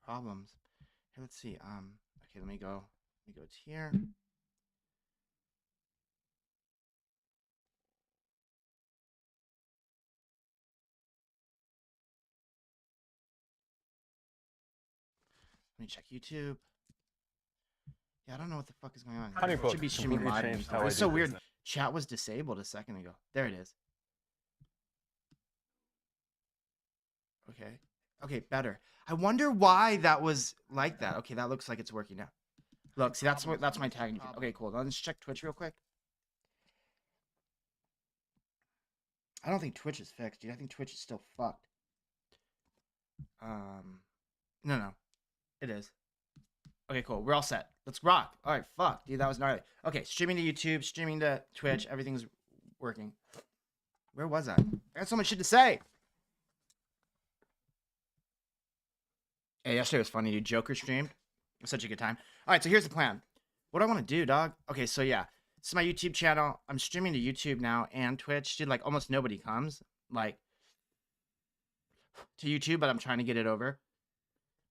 problems. Here, let's see. Okay, let me go to here. Let me check YouTube. Yeah, I don't know what the fuck is going on. It should be streaming live. It's so weird. Chat was disabled a second ago. There it is. Okay. Okay, better. I wonder why that was like that. Okay, that looks like it's working now. Look, see, that's my tagging. Okay, cool. Let's check Twitch real quick. I don't think Twitch is fixed, dude. I think Twitch is still fucked. No, it is. Okay, cool. We're all set. Let's rock. All right, fuck, dude. That was gnarly. Okay, streaming to YouTube, streaming to Twitch. Everything's working. Where was I? I got so much shit to say. Hey, yesterday was funny, dude. Joker streamed. It was such a good time. All right, so here's the plan. What do I want to do, dog? Okay, so yeah. This is my YouTube channel. I'm streaming to YouTube now and Twitch. Dude, like, almost nobody comes, like, to YouTube, but I'm trying to get it over.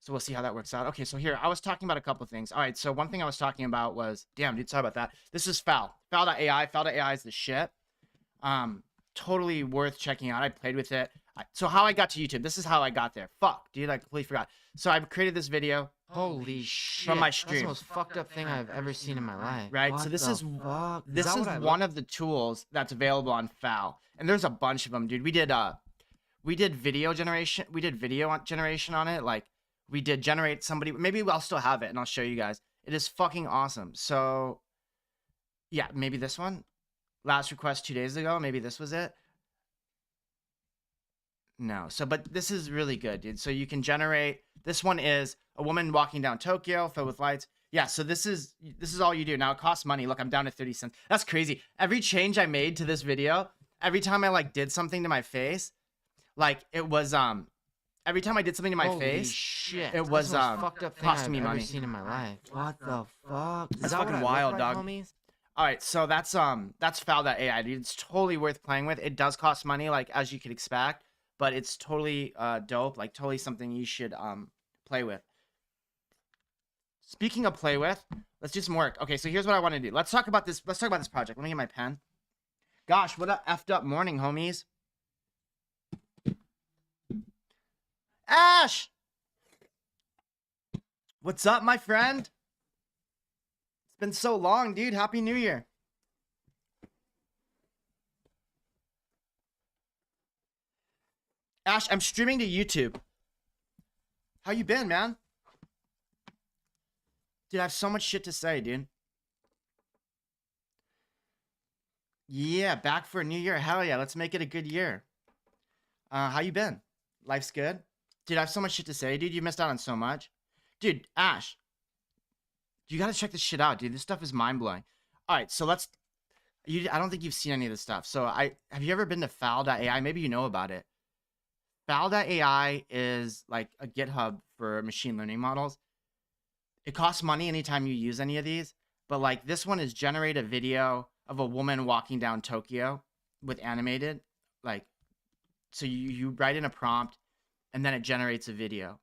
So we'll see how that works out. Okay, so here, I was talking about a couple things. All right, so one thing I was talking about was, damn, dude, sorry about that. This is Foul. Foul.ai. Foul.ai is the shit. Totally worth checking out. I played with it. So how I got to YouTube. This is how I got there. Fuck, dude, I completely forgot. So I created this video. Holy shit. From my stream. That's the most fucked up thing I've ever seen in my life. Right? What So this is fuck? this is one of the tools that's available on Foul. And there's a bunch of them, dude. We did video generation. We did video generation on it. Like, we did generate somebody. Maybe I'll still have it and I'll show you guys. It is fucking awesome. So yeah, maybe this one. Last request 2 days ago. Maybe this was it. No. So, but this is really good, dude. So you can generate. This one is a woman walking down Tokyo filled with lights. Yeah. So this is all you do. Now it costs money. Look, I'm down to 30 cents. That's crazy. Every change I made to this video, every time I like did something to my face, like it was every time I did something to my Holy face, shit. it was That's the most fucked up thing costing me I've money. ever seen in my life. What the fuck? That's fucking wild, dog. Homies? All right, so that's Foul.ai, dude. It's totally worth playing with. It does cost money, like as you could expect, but it's totally dope, like totally something you should play with. Speaking of play with, let's do some work. Okay, so here's what I want to do. Let's talk about this. Let's talk about this project. Let me get my pen. Gosh, what a effed up morning, homies. Ash! What's up, my friend? It's been so long, dude. Happy New Year. Ash, I'm streaming to YouTube. How you been, man? Dude, I have so much shit to say, dude. Yeah, back for a new year. Hell yeah, let's make it a good year. How you been? Life's good? Dude, I have so much shit to say, dude. You missed out on so much. Dude, Ash, you gotta check this shit out, dude. This stuff is mind-blowing. All right, so let's... I don't think you've seen any of this stuff. So have you ever been to Foul.ai? Maybe you know about it. Foul.ai is like a GitHub for machine learning models. It costs money anytime you use any of these, but like this one is generate a video of a woman walking down Tokyo with animated, like, so you write in a prompt and then it generates a video.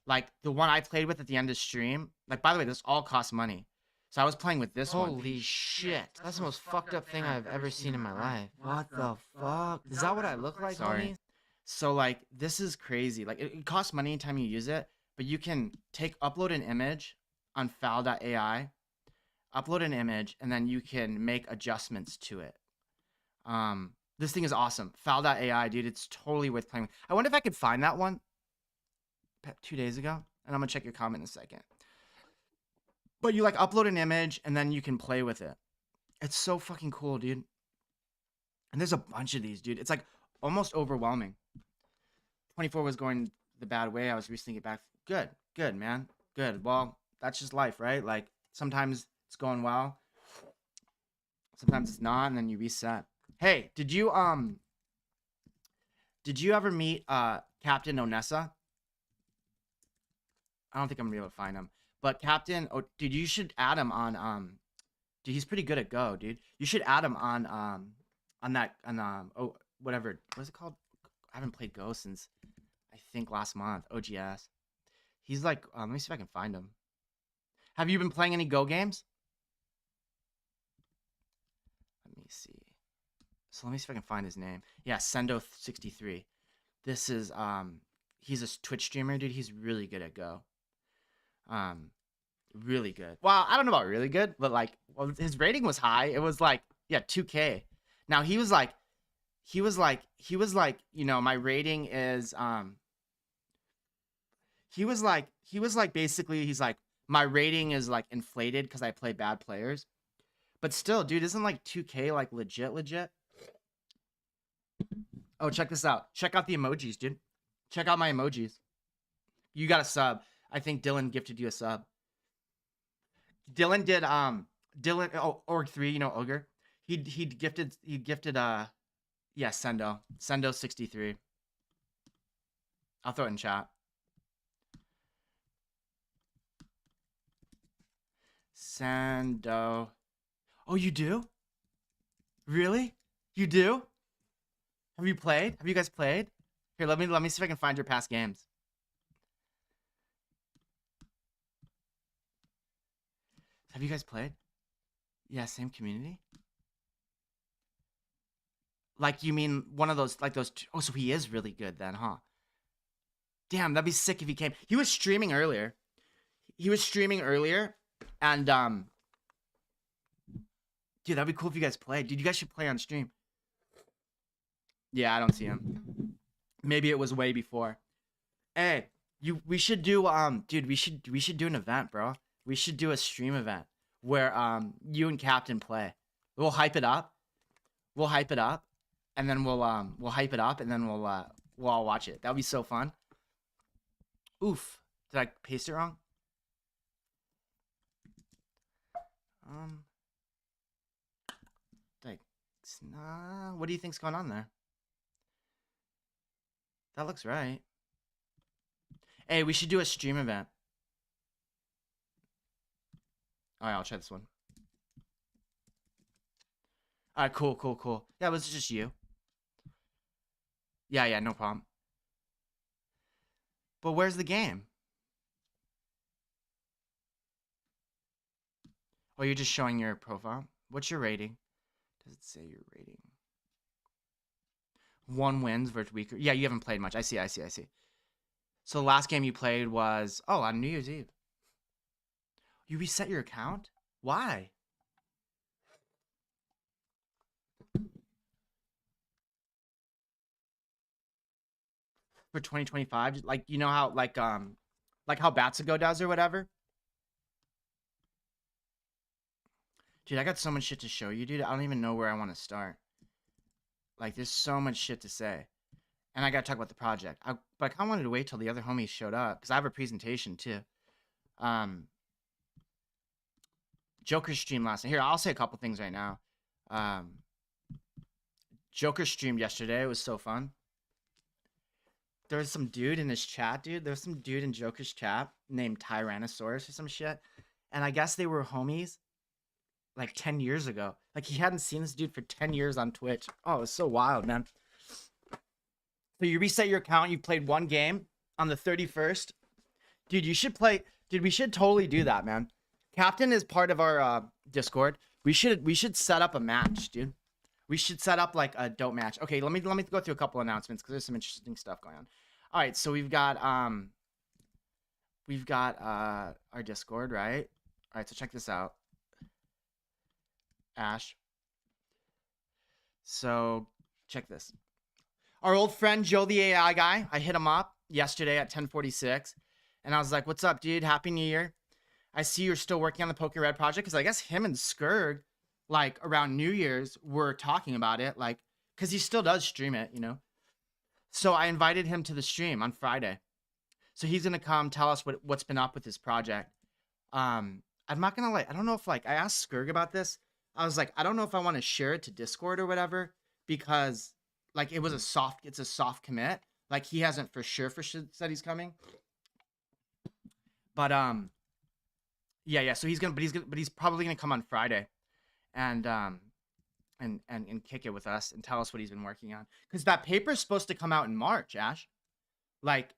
Like the one I played with at the end of stream, like, by the way, this all costs money. So I was playing with this one. Holy shit. That's the most fucked up thing I've ever seen in my life. What the fuck? Is that what I look like, Sorry. homies? So like this is crazy. Like it costs money anytime you use it, but you can upload an image on Foul.ai, upload an image, and then you can make adjustments to it. This thing is awesome. Foul.ai, dude, it's totally worth playing with. I wonder if I could find that one 2 days ago, and I'm gonna check your comment in a second. But you like upload an image and then you can play with it. It's so fucking cool, dude. And there's a bunch of these, dude. It's like almost overwhelming. 24 was going the bad way. I was recently get back. Good, man. Good. Well, that's just life, right? Like sometimes it's going well. Sometimes it's not, and then you reset. Hey, did you ever meet Captain Onessa? I don't think I'm gonna be able to find him. But Captain, oh, dude, you should add him on dude, he's pretty good at Go, dude. You should add him on whatever. What is it called? I haven't played Go since I think last month. OGS. He's like, let me see if I can find him. Have you been playing any Go games? Let me see. So let me see if I can find his name. Yeah, Sendo63. This is he's a Twitch streamer, dude. He's really good at Go. Really good. Well, I don't know about really good, but like, well, his rating was high. It was like, yeah, 2K. Now he was like, you know, my rating is he was like basically he's like my rating is like inflated because I play bad players. But still, dude, isn't like 2K like legit? Oh, check this out. Check out the emojis, dude. Check out my emojis. You got a sub. I think Dylan gifted you a sub. Dylan did Dylan Org3, you know Ogre. He gifted yeah, Sendo 63. I'll throw it in chat. Sendo. Oh, you do? Really? You do? Have you played? Have you guys played? Here, let me see if I can find your past games. Have you guys played? Yeah, same community. Like, you mean one of those, like those, oh, so he is really good then, huh? Damn, that'd be sick if he came. He was streaming earlier. And, dude, that'd be cool if you guys played. Dude, you guys should play on stream. Yeah, I don't see him. Maybe it was way before. Hey, we should do, dude, we should do an event, bro. We should do a stream event where, you and Captain play. We'll hype it up. And then we'll hype it up, and then we'll all watch it. That would be so fun. Oof. Did I paste it wrong? Like, nah. What do you think's going on there? That looks right. Hey, we should do a stream event. Alright, I'll try this one. Alright, cool. Yeah, it was just you. Yeah, no problem. But where's the game? Oh, you're just showing your profile? What's your rating? Does it say your rating? 1 wins versus weaker. Yeah, you haven't played much. I see. So the last game you played was, oh, on New Year's Eve. You reset your account? Why? For 2025? Like, you know how, like how Batsago does or whatever? Dude, I got so much shit to show you, dude. I don't even know where I want to start. Like, there's so much shit to say. And I gotta talk about the project. But I kind of wanted to wait till the other homies showed up, because I have a presentation, too. Joker streamed last night. Here, I'll say a couple things right now. Joker streamed yesterday. It was so fun. There was some dude in his chat, dude. There was some dude in Joker's chat named Tyrannosaurus or some shit. And I guess they were homies like 10 years ago. Like, he hadn't seen this dude for 10 years on Twitch. Oh, it was so wild, man. So you reset your account. You played 1 game on the 31st. Dude, you should play. Dude, we should totally do that, man. Captain is part of our Discord. We should set up a match, dude. We should set up like a dope match. Okay, let me go through a couple announcements because there's some interesting stuff going on. All right, so we've got our Discord, right? All right, so check this out. Ash. So check this. Our old friend Joe the AI guy, I hit him up yesterday at 10:46, and I was like, "What's up, dude? Happy New Year. I see you're still working on the Poke Red project," because I guess him and Skurg, like around New Year's, were talking about it, like, because he still does stream it, you know. So I invited him to the stream on Friday. So he's gonna come tell us what's been up with his project. I'm not gonna I don't know if I asked Skurg about this. I was like, I don't know if I want to share it to Discord or whatever, because like it's a soft commit. Like, he hasn't for sure said he's coming. But yeah. So he's probably gonna come on Friday, and kick it with us and tell us what he's been working on. Because that paper is supposed to come out in March, Ash. Like,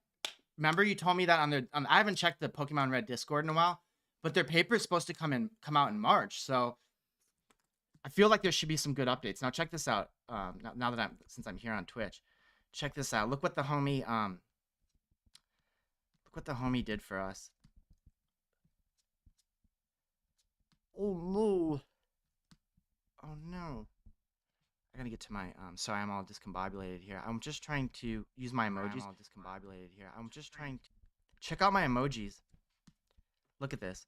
remember you told me that on their, I haven't checked the Pokemon Red Discord in a while, but their paper is supposed to come out in March. So I feel like there should be some good updates. Now check this out. Now that since I'm here on Twitch, check this out. Look what the homie did for us. Oh no. Oh no. I gotta get to my sorry, I'm all discombobulated here. I'm just trying to use my emojis. I'm all discombobulated here. I'm just trying to check out my emojis. Look at this.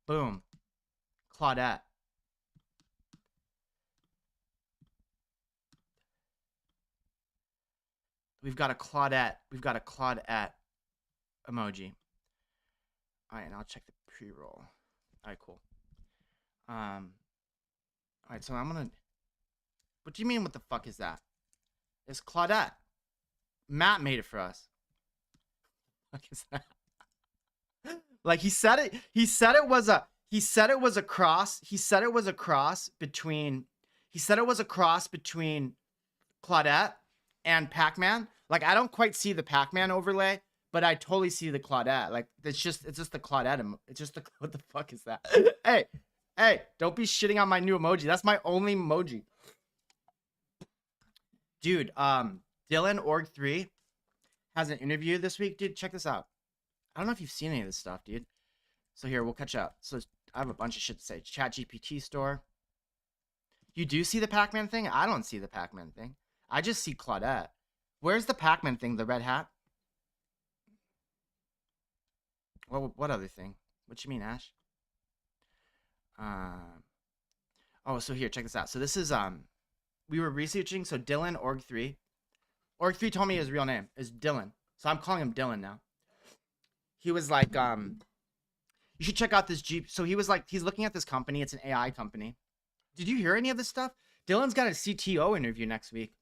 Boom. Claudette. We've got a Claudette. We've got a Claudette emoji. All right, and I'll check the pre-roll. All right, cool. All right, so I'm gonna. What do you mean? What the fuck is that? It's Claudette. Matt made it for us. What is that? Like he said it. He said it was a. He said it was a cross. He said it was a cross between. He said it was a cross between Claudette and Pac-Man. Like I don't quite see the Pac-Man overlay, but I totally see the Claudette. Like it's just the Claudette. It's just the. What the fuck is that? Hey, don't be shitting on my new emoji. That's my only emoji. Dude, Dylan Org3 has an interview this week. Dude, check this out. I don't know if you've seen any of this stuff, dude. So here, we'll catch up. So I have a bunch of shit to say. ChatGPT store. You do see the Pac-Man thing? I don't see the Pac-Man thing. I just see Claudette. Where's the Pac-Man thing, the red hat? Well, what other thing? What you mean, Ash? Oh, so here, check this out. So this is we were researching. So Dylan Org3 told me his real name is Dylan, so I'm calling him Dylan now. He was like, you should check out this Jeep. So he was like, he's looking at this company. It's an AI company. Did you hear any of this stuff? Dylan's got a CTO interview next week.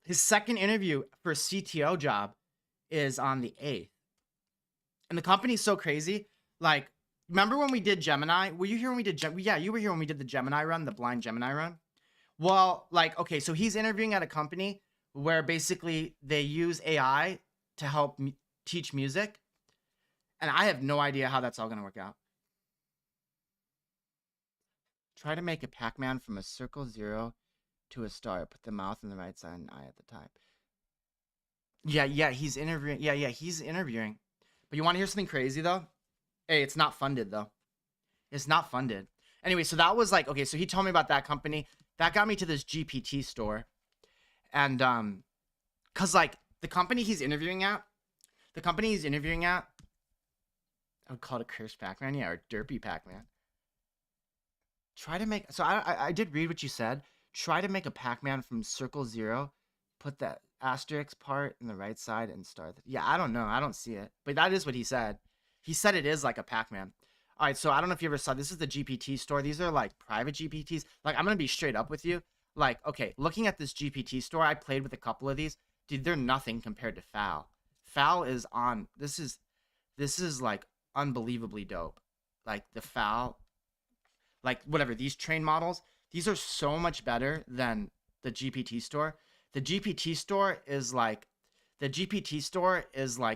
His second interview for a CTO job is on the 8th, and the company's so crazy. Like, remember when we did Gemini? Were you here when we did yeah, you were here when we did the Gemini run, the blind Gemini run. Well, like, okay, so he's interviewing at a company where basically they use AI to help teach music, and I have no idea how that's all going to work out. Try to make a Pac-Man from a circle 0 to a star. Put the mouth on the right side and eye at the top. Yeah, he's interviewing. Yeah, he's interviewing. But you want to hear something crazy, though? Hey, it's not funded, though. It's not funded. Anyway, so that was like, okay, so he told me about that company. That got me to this GPT store. And, because, like, the company he's interviewing at, I would call it a cursed Pac-Man, yeah, or derpy Pac-Man. Try to make, so I did read what you said. Try to make a Pac-Man from circle 0, put that asterisk part in the right side and start. Yeah, I don't know. I don't see it. But that is what he said. He said it is like a Pac-Man. All right, so I don't know if you ever saw, this is the GPT store. These are like private GPTs. Like, I'm going to be straight up with you. Like, okay, looking at this GPT store, I played with a couple of these. Dude, they're nothing compared to FAL. FAL is on, this is like unbelievably dope. Like the FAL, like whatever, these train models, these are so much better than the GPT store. The GPT store is like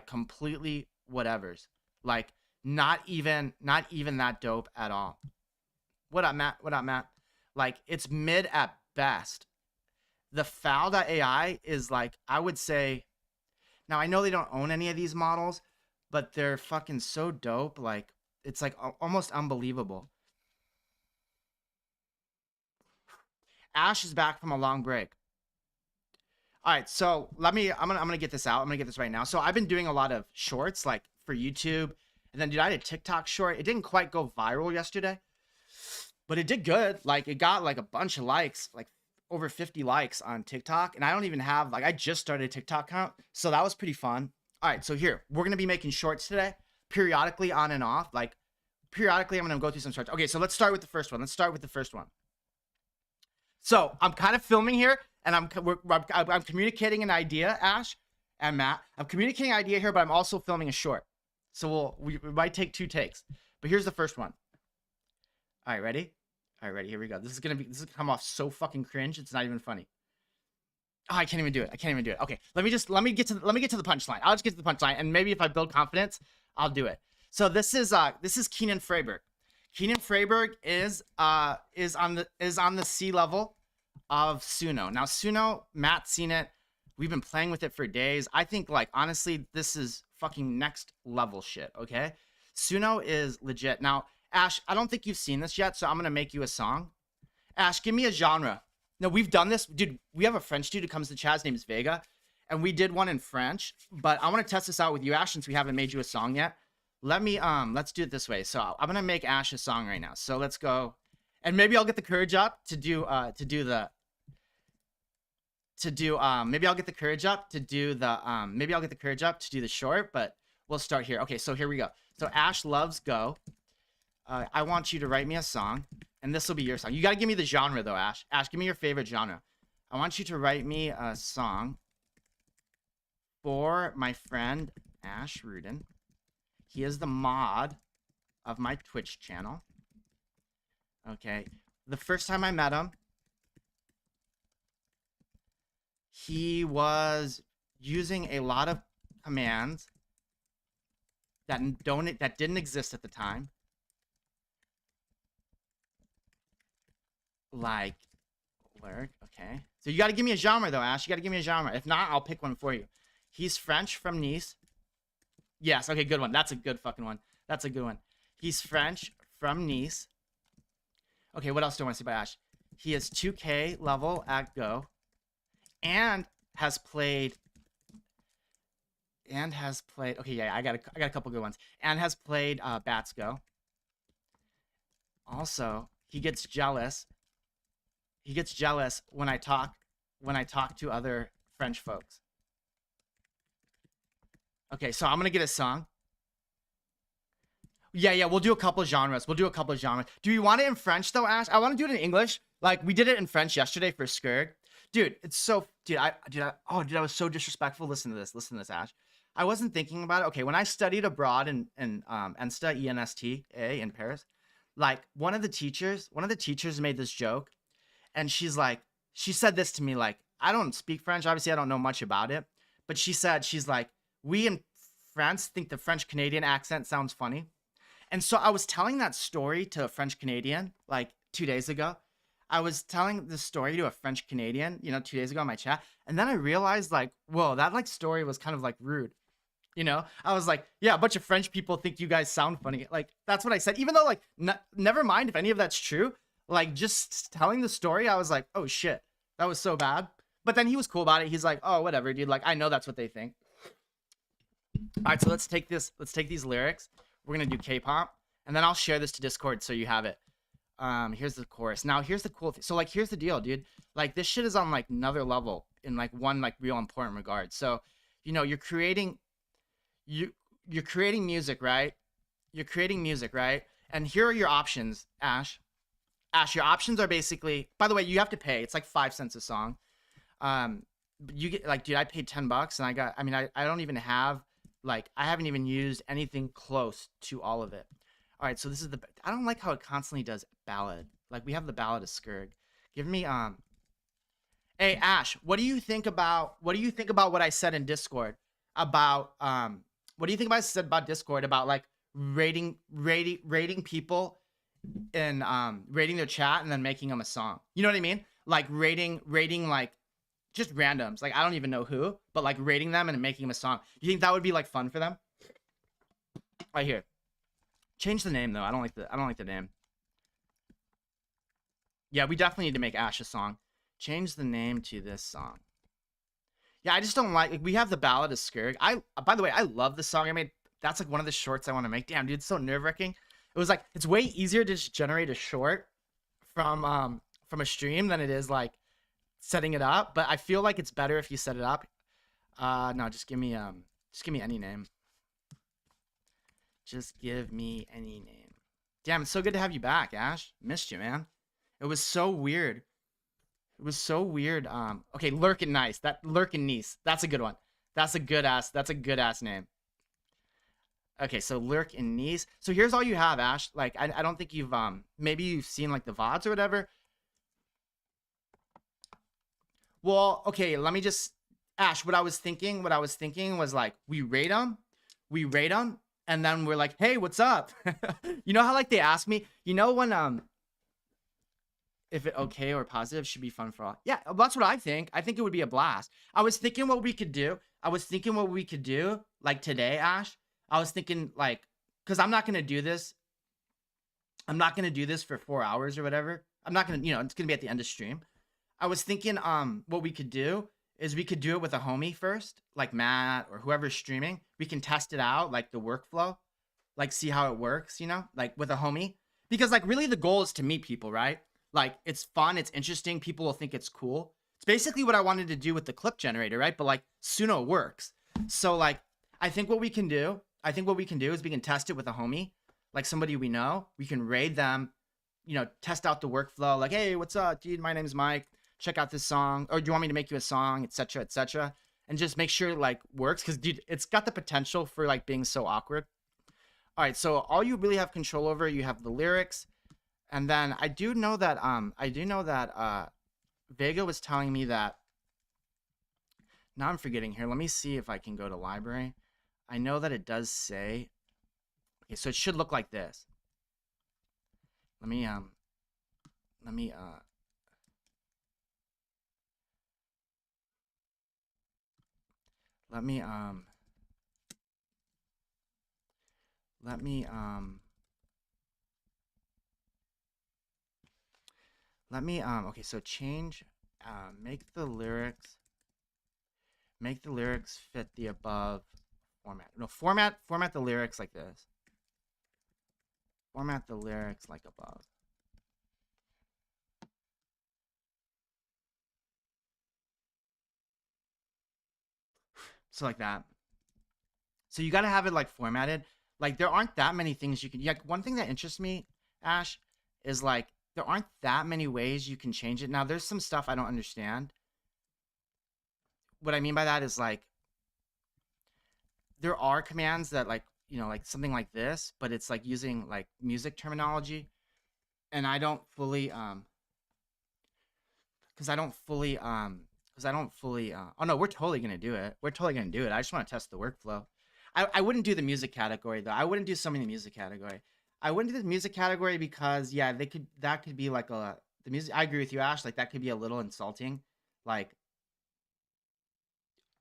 completely whatevers. Like not even that dope at all. What up, Matt? Like it's mid at best. The FAL.ai is like, I would say, now I know they don't own any of these models, but they're fucking so dope. Like it's like almost unbelievable. Ash is back from a long break. All right, so I'm gonna get this out. I'm gonna get this right now. So I've been doing a lot of shorts, like for YouTube, and then dude, I did a TikTok short. It didn't quite go viral yesterday, but it did good. Like it got like a bunch of likes, like over 50 likes on TikTok, and I don't even have, like, I just started a TikTok account, so that was pretty fun. All right, so here we're gonna be making shorts today, periodically on and off. Like periodically, I'm gonna go through some shorts. Okay, so let's start with the first one. So I'm kind of filming here, and I'm communicating an idea, Ash and Matt. I'm communicating an idea here, but I'm also filming a short. So we might take 2 takes. But here's the first one. All right, ready? All right, ready. Here we go. This is gonna come off so fucking cringe. It's not even funny. Oh, I can't even do it. I can't even do it. Okay, let me get to the punchline. I'll just get to the punchline, and maybe if I build confidence, I'll do it. So this is Keenan Freiberg. Keenan Freiberg is on the C level of Suno. Now Suno, Matt's seen it. We've been playing with it for days. I think, like, honestly, this is fucking next level shit. Okay, Suno is legit. Now, Ash, I don't think you've seen this yet, so I'm gonna make you a song. Ash, give me a genre. No, we've done this, dude. We have a French dude who comes to Chaz, named Vega, and we did one in French. But I want to test this out with you, Ash, since we haven't made you a song yet. Let's do it this way. So I'm gonna make Ash a song right now. So let's go, and maybe I'll get the courage up to do maybe I'll get the courage up to do the short, but we'll start here. Okay, so here we go. So Ash loves Go. I want you to write me a song, and this will be your song. You gotta give me the genre though, Ash. Ash, give me your favorite genre. I want you to write me a song for my friend Ash Rudin. He is the mod of my Twitch channel. Okay. The first time I met him, he was using a lot of commands that didn't exist at the time. Like, word, okay. So you got to give me a genre though, Ash. You got to give me a genre. If not, I'll pick one for you. He's French from Nice. Yes, okay, good one. That's a good fucking one. That's a good one. He's French from Nice. Okay, what else do I want to say about Ash? He is 2K level at Go, and has played. Okay, yeah, I got a couple good ones. And has played Bats Go. Also, he gets jealous. He gets jealous when I talk to other French folks. Okay, so I'm gonna get a song. Yeah, we'll do a couple genres. Do you want it in French though, Ash? I want to do it in English. Like, we did it in French yesterday for Skurg. Dude, it's so, I was so disrespectful. Listen to this, Ash. I wasn't thinking about it. Okay, when I studied abroad in ENSTA, ENSTA in Paris, like one of the teachers made this joke, and she said this to me, like, I don't speak French, obviously I don't know much about it, but she's like, we in France think the French Canadian accent sounds funny. And so I was telling that story to a French Canadian like 2 days ago. I was telling the story to a French Canadian, 2 days ago in my chat. And then I realized, like, whoa, that like story was kind of like rude. I was like, yeah, a bunch of French people think you guys sound funny. Like, that's what I said. Even though, like, never mind if any of that's true. Like, just telling the story, I was like, oh shit, that was so bad. But then he was cool about it. He's like, oh, whatever, dude. Like, I know that's what they think. All right, so let's take these lyrics. We're gonna do K-pop, and then I'll share this to Discord so you have it. Here's the chorus. Now, here's the cool thing. So, like, here's the deal, dude. Like, this shit is on like another level in like one like real important regard. So, you're creating music, right? You're creating music, right? And here are your options, Ash. Ash, your options are basically. By the way, you have to pay. It's like 5 cents a song. You get like, dude, I paid $10, and I got. I mean, I don't even have. Like, I haven't even used anything close to all of it. All right, so this is I don't like how it constantly does ballad. Like, we have the ballad of Skurg. Give me Hey Ash, what do you think about what I said in Discord about what do you think about what I said about Discord about like rating people and rating their chat and then making them a song? You know what I mean? Like rating like just randoms. Like, I don't even know who, but like rating them and making them a song. You think that would be like fun for them? Right here. Change the name though. I don't like the name. Yeah, we definitely need to make Ash a song. Change the name to this song. Yeah, I just don't like we have the ballad of Skurg. By the way, I love the song I made. That's like one of the shorts I want to make. Damn, dude, it's so nerve-wracking. It was like, it's way easier to just generate a short from a stream than it is like setting it up, but I feel like it's better if you set it up. No, just give me any name. Just give me any name. Damn, it's so good to have you back, Ash. Missed you, man. It was so weird. Okay, Lurk and Nice. Lurk and Nice. That's a good one. That's a good ass name. Okay, so Lurk and Nice. So here's all you have, Ash. Like, I don't think you've maybe you've seen like the VODs or whatever. Well, okay, let me just Ash, what I was thinking was like we rate them, and then we're like, "Hey, what's up?" You know how like they ask me, you know when if it okay or positive should be fun for all. Yeah, that's what I think. I think it would be a blast. I was thinking what we could do. Like today, Ash. I was thinking like cuz I'm not going to do this. I'm not going to do this for 4 hours or whatever. I'm not going to, it's going to be at the end of stream. I was thinking what we could do is we could do it with a homie first, like Matt or whoever's streaming. We can test it out, like the workflow, like see how it works, like with a homie. Because like really the goal is to meet people, right? Like it's fun, it's interesting, people will think it's cool. It's basically what I wanted to do with the clip generator, right? But like Suno works. So like I think what we can do is we can test it with a homie, like somebody we know. We can raid them, test out the workflow, like, hey, what's up, dude? My name's Mike. Check out this song, or do you want me to make you a song, etc., etc., and just make sure it like works, because dude, it's got the potential for like being so awkward. All right, so all you really have control over, you have the lyrics, and then I do know that Vega was telling me that. Now I'm forgetting here. Let me see if I can go to library. I know that it does say. Okay, so it should look like this. Let me let me okay, so change make the lyrics fit the above format. No, format the lyrics like this. Format the lyrics like above. So like that. So you got to have it like formatted. Like there aren't that many things you can. Like one thing that interests me, Ash, is like there aren't that many ways you can change it. Now there's some stuff I don't understand. What I mean by that is like there are commands that like like something like this, but it's like using like music terminology, and I don't fully because I don't fully oh no, we're totally gonna do it. I just want to test the workflow. I wouldn't do the music category though. I wouldn't do some in the music category. I wouldn't do the music category because yeah, that could be like the music. I agree with you, Ash. Like that could be a little insulting. Like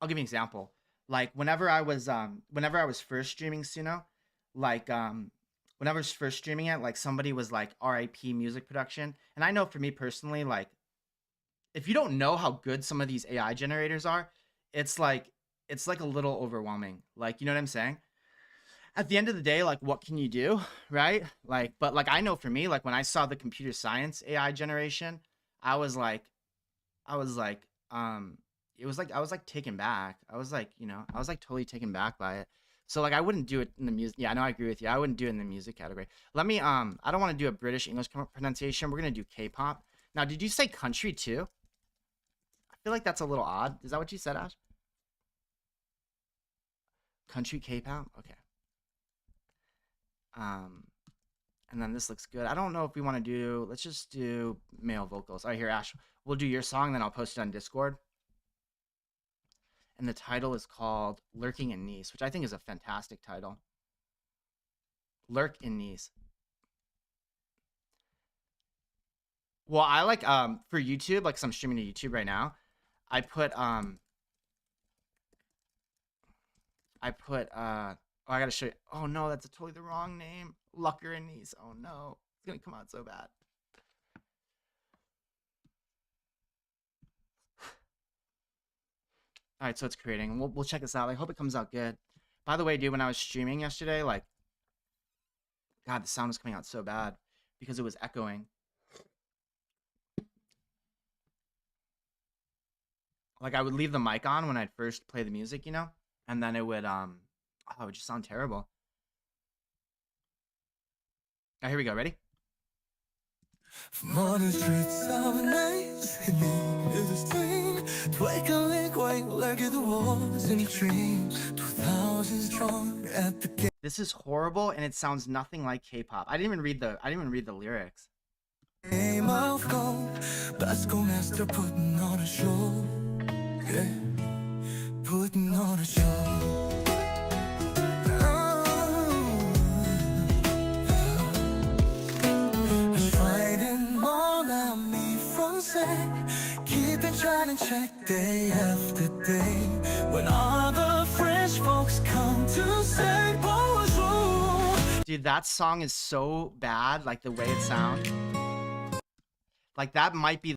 I'll give you an example. Like whenever I was first streaming Suno, like whenever I was first streaming it, like somebody was like RIP music production. And I know for me personally, like if you don't know how good some of these AI generators are, it's like a little overwhelming. Like, you know what I'm saying? At the end of the day, like what can you do, right? Like, but like I know for me, like when I saw the computer science AI generation, I was like, I was like, it was like I was like taken back. I was like, I was like totally taken back by it. So like I wouldn't do it in the music. Yeah, I know I agree with you. I wouldn't do it in the music category. Let me I don't want to do a British English pronunciation. We're gonna do K-pop. Now, did you say country too? I feel like that's a little odd. Is that what you said, Ash? Country K-pop? Okay. Um, and then this looks good. I don't know if we want to do. Let's just do male vocals. All right, here, Ash. We'll do your song, then I'll post it on Discord. And the title is called "Lurking in Nice," which I think is a fantastic title. Lurk in Nice. Well, I like for YouTube, like, 'cause I'm streaming to YouTube right now. I put oh, I gotta show you. Oh no, that's totally the wrong name. Lucker and Niece. Oh no, it's gonna come out so bad. All right, so it's creating. We'll check this out. I hope it comes out good. By the way, dude, when I was streaming yesterday, like, God, the sound was coming out so bad because it was echoing. Like I would leave the mic on when I'd first play the music, and then it would oh, it would just sound terrible. All right, here we go. Ready? From on the streets of night, it is a string, twinkling quite like the walls in a dream. 2,000 strong at the gate. This is horrible, and it sounds nothing like K-pop. I didn't even read the lyrics. Game of gold, let's go master putting on a show. Yeah, putting on a show. Fighting mon ami français, keeping trying to check day after day. When all the French folks come to say bonjour. Dude, that song is so bad, like the way it sounds. Like that might be.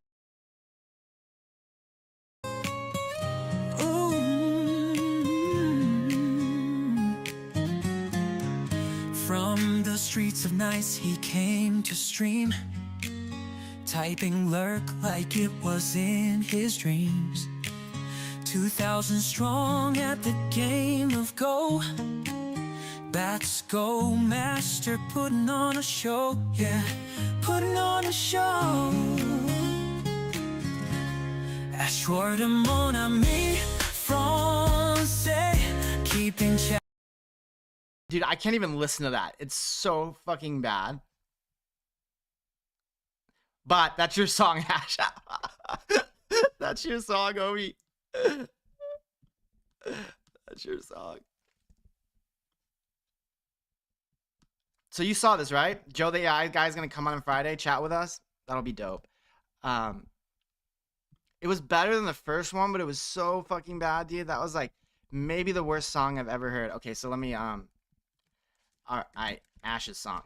From the streets of Nice he came to stream, typing lurk like it was in his dreams. 2,000 strong at the game of Go. Bats go master putting on a show. Yeah, putting on a show. Ashore de mon ami français, keeping check. Dude, I can't even listen to that. It's so fucking bad. But that's your song, Ash. That's your song, Obi. That's your song. So you saw this, right? Joe the AI guy's gonna come on Friday, chat with us. That'll be dope. It was better than the first one, but it was so fucking bad, dude. That was like maybe the worst song I've ever heard. Okay, so let me alright, Ash's song.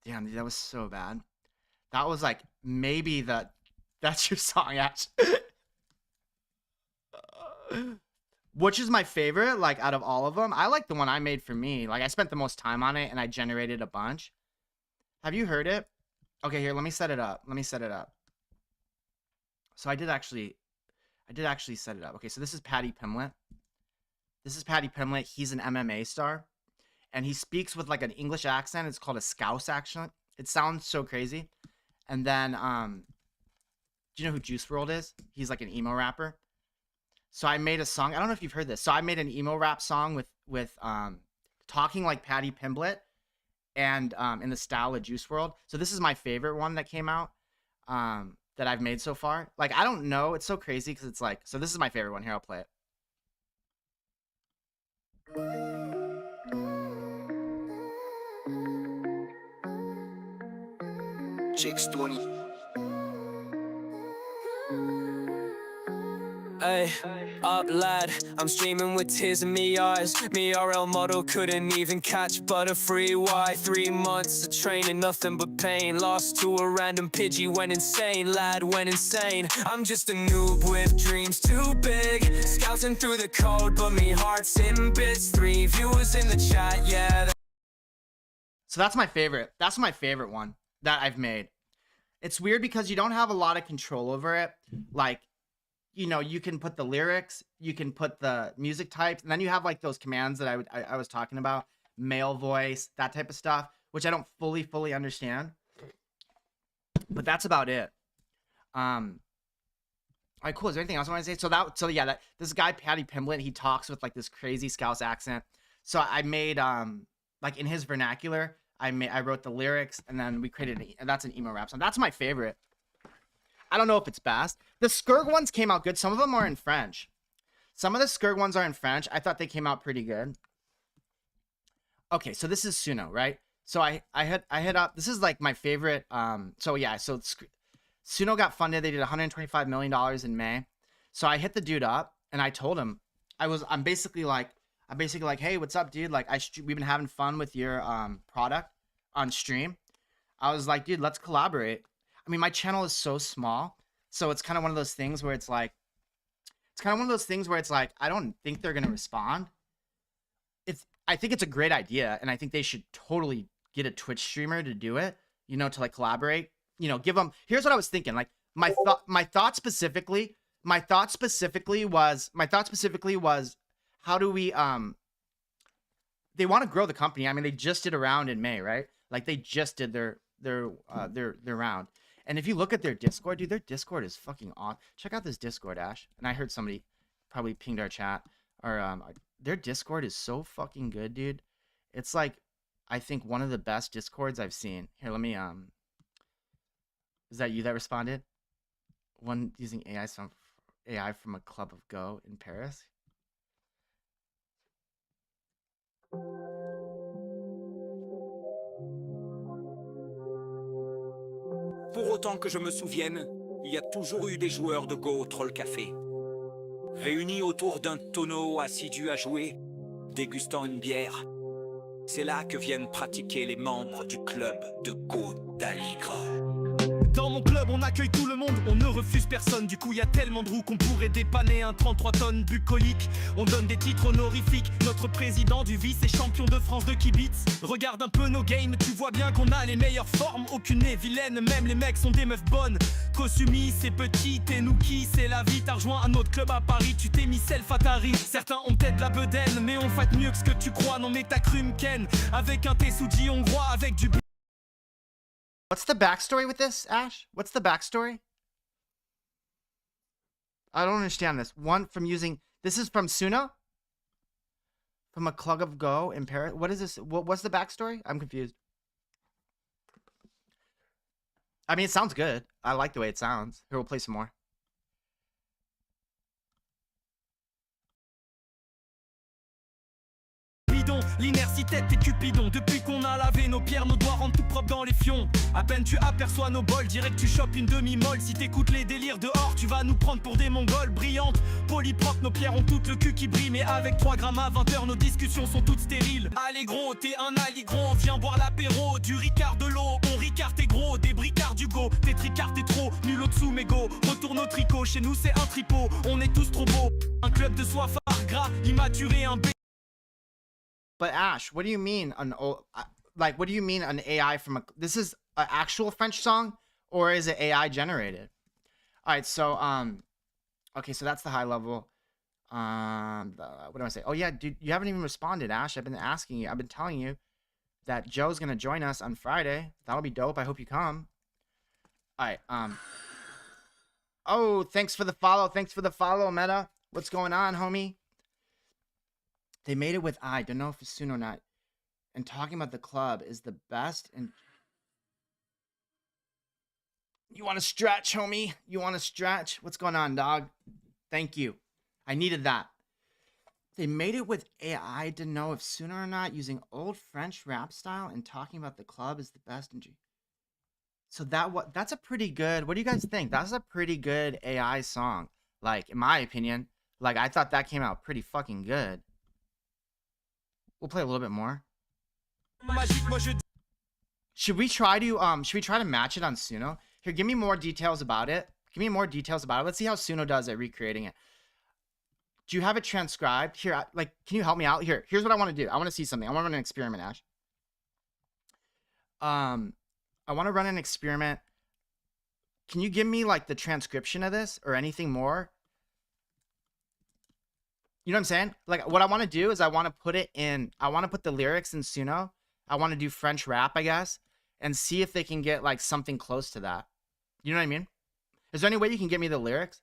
Damn, dude, that was so bad. That was like maybe that's your song, Ash. Which is my favorite, like out of all of them. I like the one I made for me. Like I spent the most time on it and I generated a bunch. Have you heard it? Okay, here, let me set it up. Let me set it up. So I did actually set it up. Okay, so this is Paddy Pimblett. This is Paddy Pimblett. He's an MMA star. And he speaks with like an English accent. It's called a Scouse accent. It sounds so crazy. And then do you know who Juice WRLD is? He's like an emo rapper. So I made a song. I don't know if you've heard this. So I made an emo rap song with talking like Paddy Pimblett and in the style of Juice WRLD. So this is my favorite one that came out that I've made so far. Like I don't know, it's so crazy because it's like, so this is my favorite one. Here, I'll play it. Chicks 20. Ay, up lad, I'm streaming with tears in me eyes. Me RL model couldn't even catch Butterfree. Why 3 months of training, nothing but pain. Lost to a random Pidgey, went insane, lad went insane. I'm just a noob with dreams too big, scouting through the code, but me heart's in bits. 3 viewers in the chat, yeah. So that's my favorite. That's my favorite one that I've made. It's weird because you don't have a lot of control over it. Like, you know, you can put the lyrics, you can put the music types, and then you have like those commands that I was talking about, male voice, that type of stuff, which I don't fully understand. But that's about it. All right, cool. Is there anything else I want to say? So yeah, this guy Paddy Pimblett, he talks with like this crazy Scouse accent. So I made like in his vernacular, I wrote the lyrics, and then we created and that's an emo rap song. That's my favorite. I don't know if it's best. The Skurg ones came out good. Some of them are in French. Some of the Skurg ones are in French. I thought they came out pretty good. Okay, so this is Suno, right? So I hit up. This is like my favorite. So yeah, so Suno got funded. They did $125 million in May. So I hit the dude up and I told him I'm basically like, hey, what's up, dude? Like we've been having fun with your product on stream. I was like, dude, let's collaborate. I mean, my channel is so small, so it's kind of one of those things where it's like, I don't think they're gonna respond. I think it's a great idea, and I think they should totally get a Twitch streamer to do it. You know, to like collaborate. You know, give them. Here's what I was thinking. Like my thought specifically was how do we they want to grow the company. I mean, they just did a round in May, right? Like they just did their round. And if you look at their Discord, dude, their Discord is fucking on. Check out this Discord, Ash. And I heard somebody probably pinged our chat or their Discord is so fucking good, dude. It's like, I think one of the best Discords I've seen. Here, let me is that you that responded? One using AI from a club of Go in Paris. Pour autant que je me souvienne, il y a toujours eu des joueurs de Go au Troll Café. Réunis autour d'un tonneau assidus à jouer, dégustant une bière. C'est là que viennent pratiquer les membres du club de Go d'Aligre. Dans mon club, on accueille tout le monde, on ne refuse personne. Du coup, y a tellement de roues qu'on pourrait dépanner un 33 tonnes bucolique. On donne des titres honorifiques. Notre président du vice est champion de France de kibitz. Regarde un peu nos games, tu vois bien qu'on a les meilleures formes. Aucune n'est vilaine, même les mecs sont des meufs bonnes. Kosumi, c'est petit, et nous qui, c'est la vie. T'as rejoint un autre club à Paris, tu t'es mis self-atari. Certains ont peut-être la bedaine, mais on fait mieux que ce que tu crois. Non, mais t'as cru m'ken. Avec un Tessuji hongrois, avec du. What's the backstory with this, Ash? What's the backstory? I don't understand this. One from using... This is from Suno? From a club of Go in Paris? What is this? What's the backstory? I'm confused. I mean, it sounds good. I like the way it sounds. Here, we'll play some more. L'inertie tête et Cupidon. Depuis qu'on a lavé nos pierres, nos doigts rentrent tout propres dans les fions. À peine tu aperçois nos bols, direct tu chopes une demi-molle. Si t'écoutes les délires dehors, tu vas nous prendre pour des mongols. Brillantes, polypropres, nos pierres ont tout le cul qui brille. Mais avec 3 grammes à 20 heures, nos discussions sont toutes stériles. Allez gros, t'es un aligron, viens boire l'apéro. Du Ricard de l'eau, on Ricard t'es gros. Des bricards du go, t'es tricard t'es trop. Nul au-dessous mais go, retourne au tricot. Chez nous c'est un tripot, on est tous trop beaux. Un club de soif gras, immaturé, un b. But Ash, what do you mean what do you mean an AI from a... This is an actual French song, or is it AI generated? All right, so okay, so that's the high level. What do I say? Oh yeah, dude, you haven't even responded, Ash. I've been asking you. I've been telling you that Joe's gonna join us on Friday. That'll be dope. I hope you come. All right. Oh, thanks for the follow. Thanks for the follow, Meta. What's going on, homie? They made it with I. Don't know if it's soon or not. And talking about the club is the best. And you want to stretch, homie? You want to stretch? What's going on, dog? Thank you. I needed that. They made it with AI to know if sooner or not using old French rap style and talking about the club is the best. So that's a pretty good. What do you guys think? That's a pretty good AI song. Like, in my opinion, like I thought that came out pretty fucking good. We'll play a little bit more. Should we try to match it on Suno? Here, give me more details about it. Give me more details about it. Let's see how Suno does at recreating it. Do you have it transcribed? Here, like, can you help me out? Here's what I want to do. I want to see something. I want to run an experiment, Ash. I want to run an experiment. Can you give me like the transcription of this or anything more? You know what I'm saying? Like, what I want to do is I want to put the lyrics in Suno. I want to do French rap, I guess, and see if they can get like something close to that. You know what I mean? Is there any way you can get me the lyrics?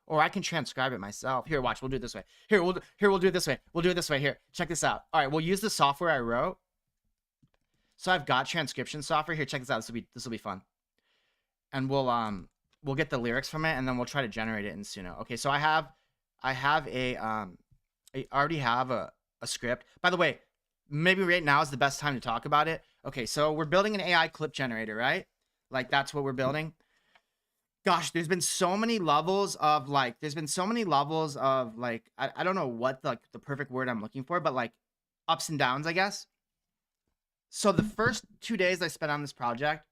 Or I can transcribe it myself. Here, watch. We'll do it this way. We'll do it this way. We'll do it this way. Here, check this out. All right, we'll use the software I wrote. So I've got transcription software. Here, check this out. This will be fun. And we'll get the lyrics from it, and then we'll try to generate it in Suno. Okay, so I already have a script. By the way, maybe right now is the best time to talk about it. Okay, so we're building an AI clip generator, right? Like, that's what we're building. Gosh, there's been so many levels of like, I don't know what the perfect word I'm looking for, but like ups and downs, I guess. So the first 2 days I spent on this project,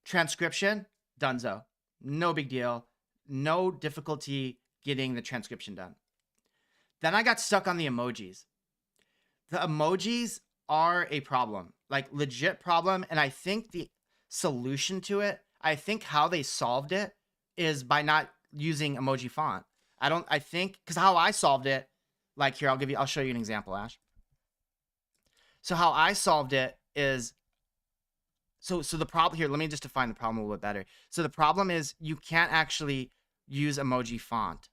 transcription, donezo. No big deal. No difficulty getting the transcription done. Then I got stuck on the emojis. The emojis are a problem, like legit problem. And I think the solution to it, I think how they solved it is by not using emoji font. I think, because how I solved it, like here, I'll show you an example, Ash. So how I solved it is, so the problem here, let me just define the problem a little bit better. So the problem is you can't actually use emoji font.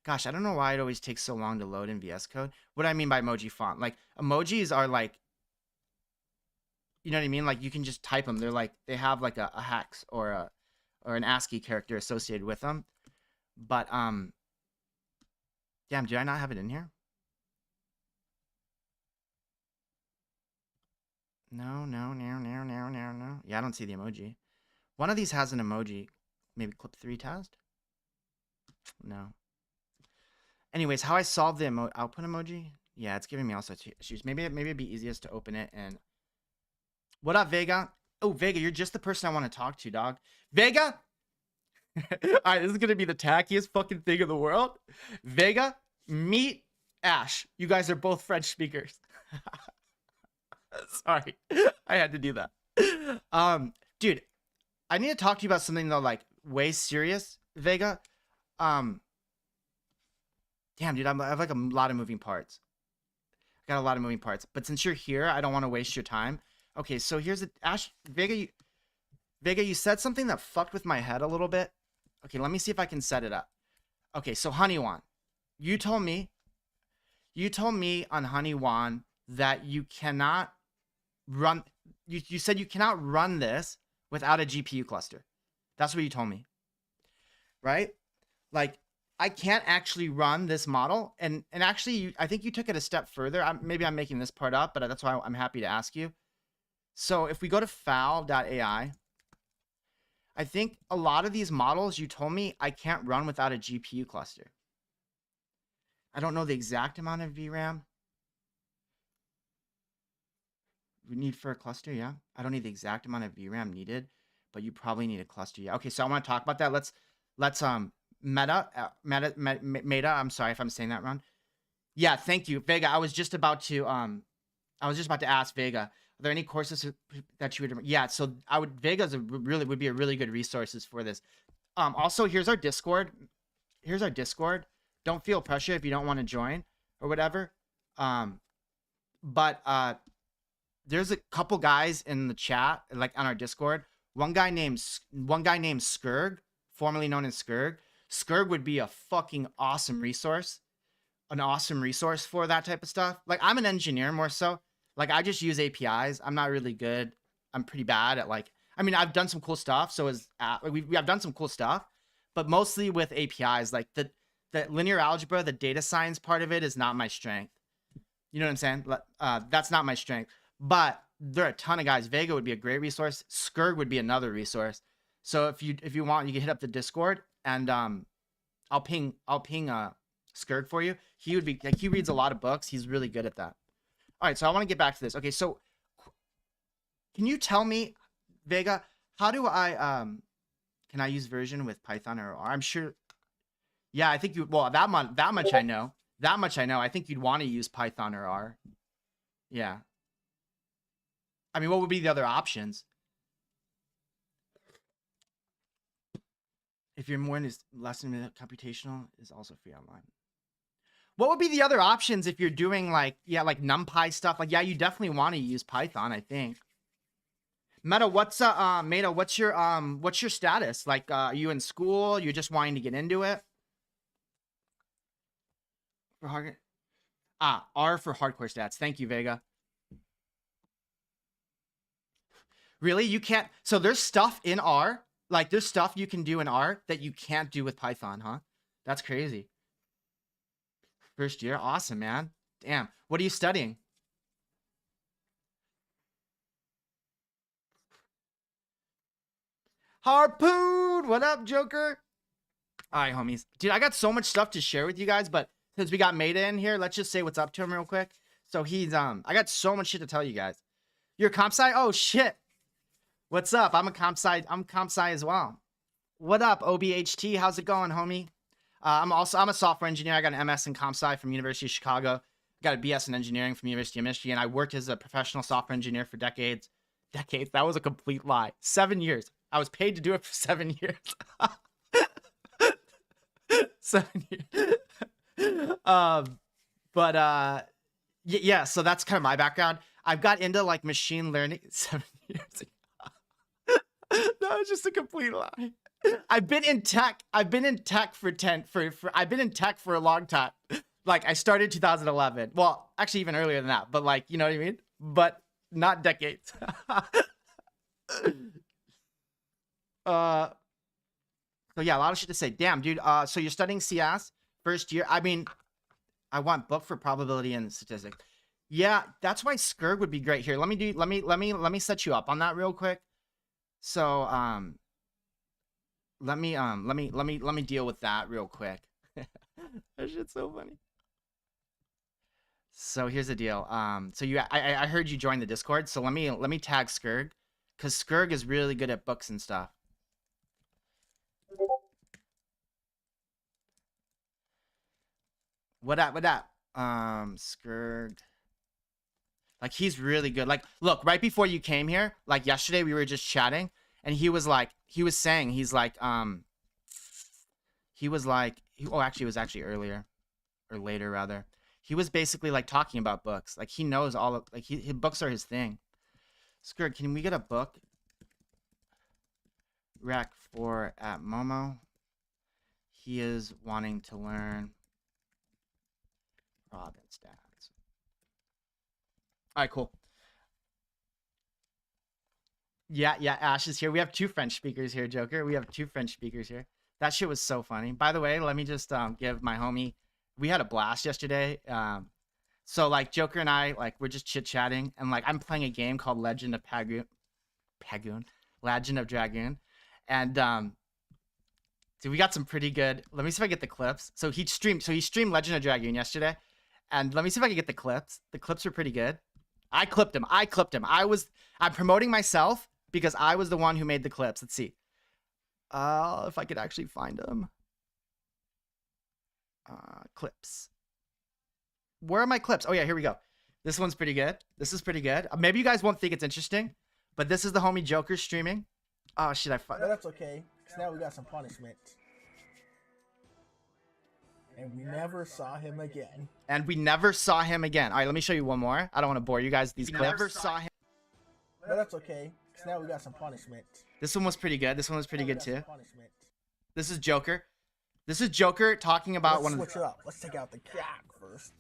Gosh, I don't know why it always takes so long to load in VS Code. What do I mean by emoji font? Like emojis are like, you know what I mean? Like you can just type them. They're like they have like a hex or an ASCII character associated with them. But damn, did I not have it in here? No. Yeah, I don't see the emoji. One of these has an emoji. Maybe clip 3 test? No. Anyways, how I solve the output emoji? Yeah, it's giving me all sorts of issues. Maybe it'd be easiest to open it and... What up, Vega? Oh, Vega, you're just the person I want to talk to, dog. Vega? Alright, this is gonna be the tackiest fucking thing in the world. Vega, meet Ash. You guys are both French speakers. Sorry, I had to do that. Dude, I need to talk to you about something though, like way serious, Vega. Damn, dude, I have like a lot of moving parts. I got a lot of moving parts, but since you're here, I don't want to waste your time. Okay, so here's the Ash Vega. Vega, you said something that fucked with my head a little bit. Okay, let me see if I can set it up. Okay, so Honeywan, you told me on Honeywan that you cannot run. You said you cannot run this without a GPU cluster. That's what you told me, right? Like I can't actually run this model, and actually, I think you took it a step further. Maybe I'm making this part up, but that's why I'm happy to ask you. So if we go to foul.ai, I think a lot of these models you told me I can't run without a GPU cluster. I don't know the exact amount of VRAM we need for a cluster, yeah. I don't need the exact amount of VRAM needed, but you probably need a cluster, yeah. Okay, so I want to talk about that. Let's Meta, I'm sorry if I'm saying that wrong. Yeah, thank you, Vega. I was just about to ask Vega, are there any courses that you would? Yeah, so Vega's would be a really good resources for this. Also, here's our Discord. Don't feel pressure if you don't want to join or whatever. But there's a couple guys in the chat, like on our Discord. One guy named Skurg, formerly known as Skurg. Skurg would be a fucking awesome resource. An awesome resource for that type of stuff. Like I'm an engineer more so. Like I just use APIs. I'm not really good. I'm pretty bad at like, I mean, I've done some cool stuff. So I've done some cool stuff, but mostly with APIs, like the linear algebra, the data science part of it is not my strength. You know what I'm saying? That's not my strength, but there are a ton of guys. Vega would be a great resource. Skurg would be another resource. So if you want, you can hit up the Discord and I'll ping Skurg for you. He would be like, he reads a lot of books. He's really good at that. All right, so I want to get back to this. Okay, so can you tell me, Vega, how do I can I use version with Python or R? I'm sure. Yeah, I think you. Well, that much I know. That much I know. I think you'd want to use Python or R. Yeah. I mean, what would be the other options? If you're more into lesson computational, is also free online. What would be the other options if you're doing like NumPy stuff? Like, yeah, you definitely want to use Python, I think. Meta, what's your status? Like, are you in school? You're just wanting to get into it? For hard, R for hardcore stats. Thank you, Vega. Really? You can't? So there's stuff in R, like there's stuff you can do in R that you can't do with Python, huh? That's crazy. First year, awesome, man. Damn. What are you studying? Harpoon! What up, Joker? All right, homies. Dude, I got so much stuff to share with you guys, but since we got Meta in here, let's just say what's up to him real quick. So he's, I got so much shit to tell you guys. You're a comp sci? Oh, shit. What's up? I'm comp sci as well. What up, OBHT? How's it going, homie? I'm a software engineer. I got an MS in comp sci from University of Chicago. Got a BS in engineering from University of Michigan. I worked as a professional software engineer for decades. That was a complete lie. 7 years. I was paid to do it for 7 years. 7 years. Yeah, so that's kind of my background. I've got into like machine learning 7 years ago. it's just a complete lie. I've been in tech. I've been in tech for I've been in tech for a long time. Like I started 2011. Well, actually even earlier than that, but like, you know what I mean? But not decades. So yeah, a lot of shit to say. Damn, dude. So you're studying CS first year. I mean, I want book for probability and statistics. Yeah, that's why Skurg would be great here. Let me set you up on that real quick. So let me deal with that real quick. That shit's so funny. So here's the deal. So I heard you join the Discord. So let me tag Skurg, because Skurg is really good at books and stuff. What up? Skurg. Like he's really good. Like, look, right before you came here, like yesterday, we were just chatting, and he was saying, oh, actually, it was actually earlier, or later rather. He was basically like talking about books. Like he knows all of, like his books are his thing. Skurg, can we get a book rec for at Momo? He is wanting to learn province stats. All right, cool. Yeah, Ash is here. We have 2 French speakers here, Joker. We have 2 French speakers here. That shit was so funny. By the way, let me just give my homie. We had a blast yesterday. So like Joker and I, like we're just chit-chatting, and like I'm playing a game called Legend of Legend of Dragoon. And dude, we got some pretty good. Let me see if I get the clips. So he streamed Legend of Dragoon yesterday. And let me see if I can get the clips. The clips are pretty good. I clipped him. I'm promoting myself because I was the one who made the clips. Let's see. If I could actually find them. Clips. Where are my clips? Oh yeah, here we go. This one's pretty good. This is pretty good. Maybe you guys won't think it's interesting, but this is the homie Joker streaming. Oh shit, No, that's okay. 'Cause now we got some punishment. And we never saw him again. All right, let me show you one more. I don't want to bore you guys with these clips. Never saw him. No, that's okay. 'Cause now we got some punishment. This one was pretty good. This one was pretty Now we good got some too. punishment. This is Joker. This is Joker talking about Let's one of switch it up. Let's take out the cat first.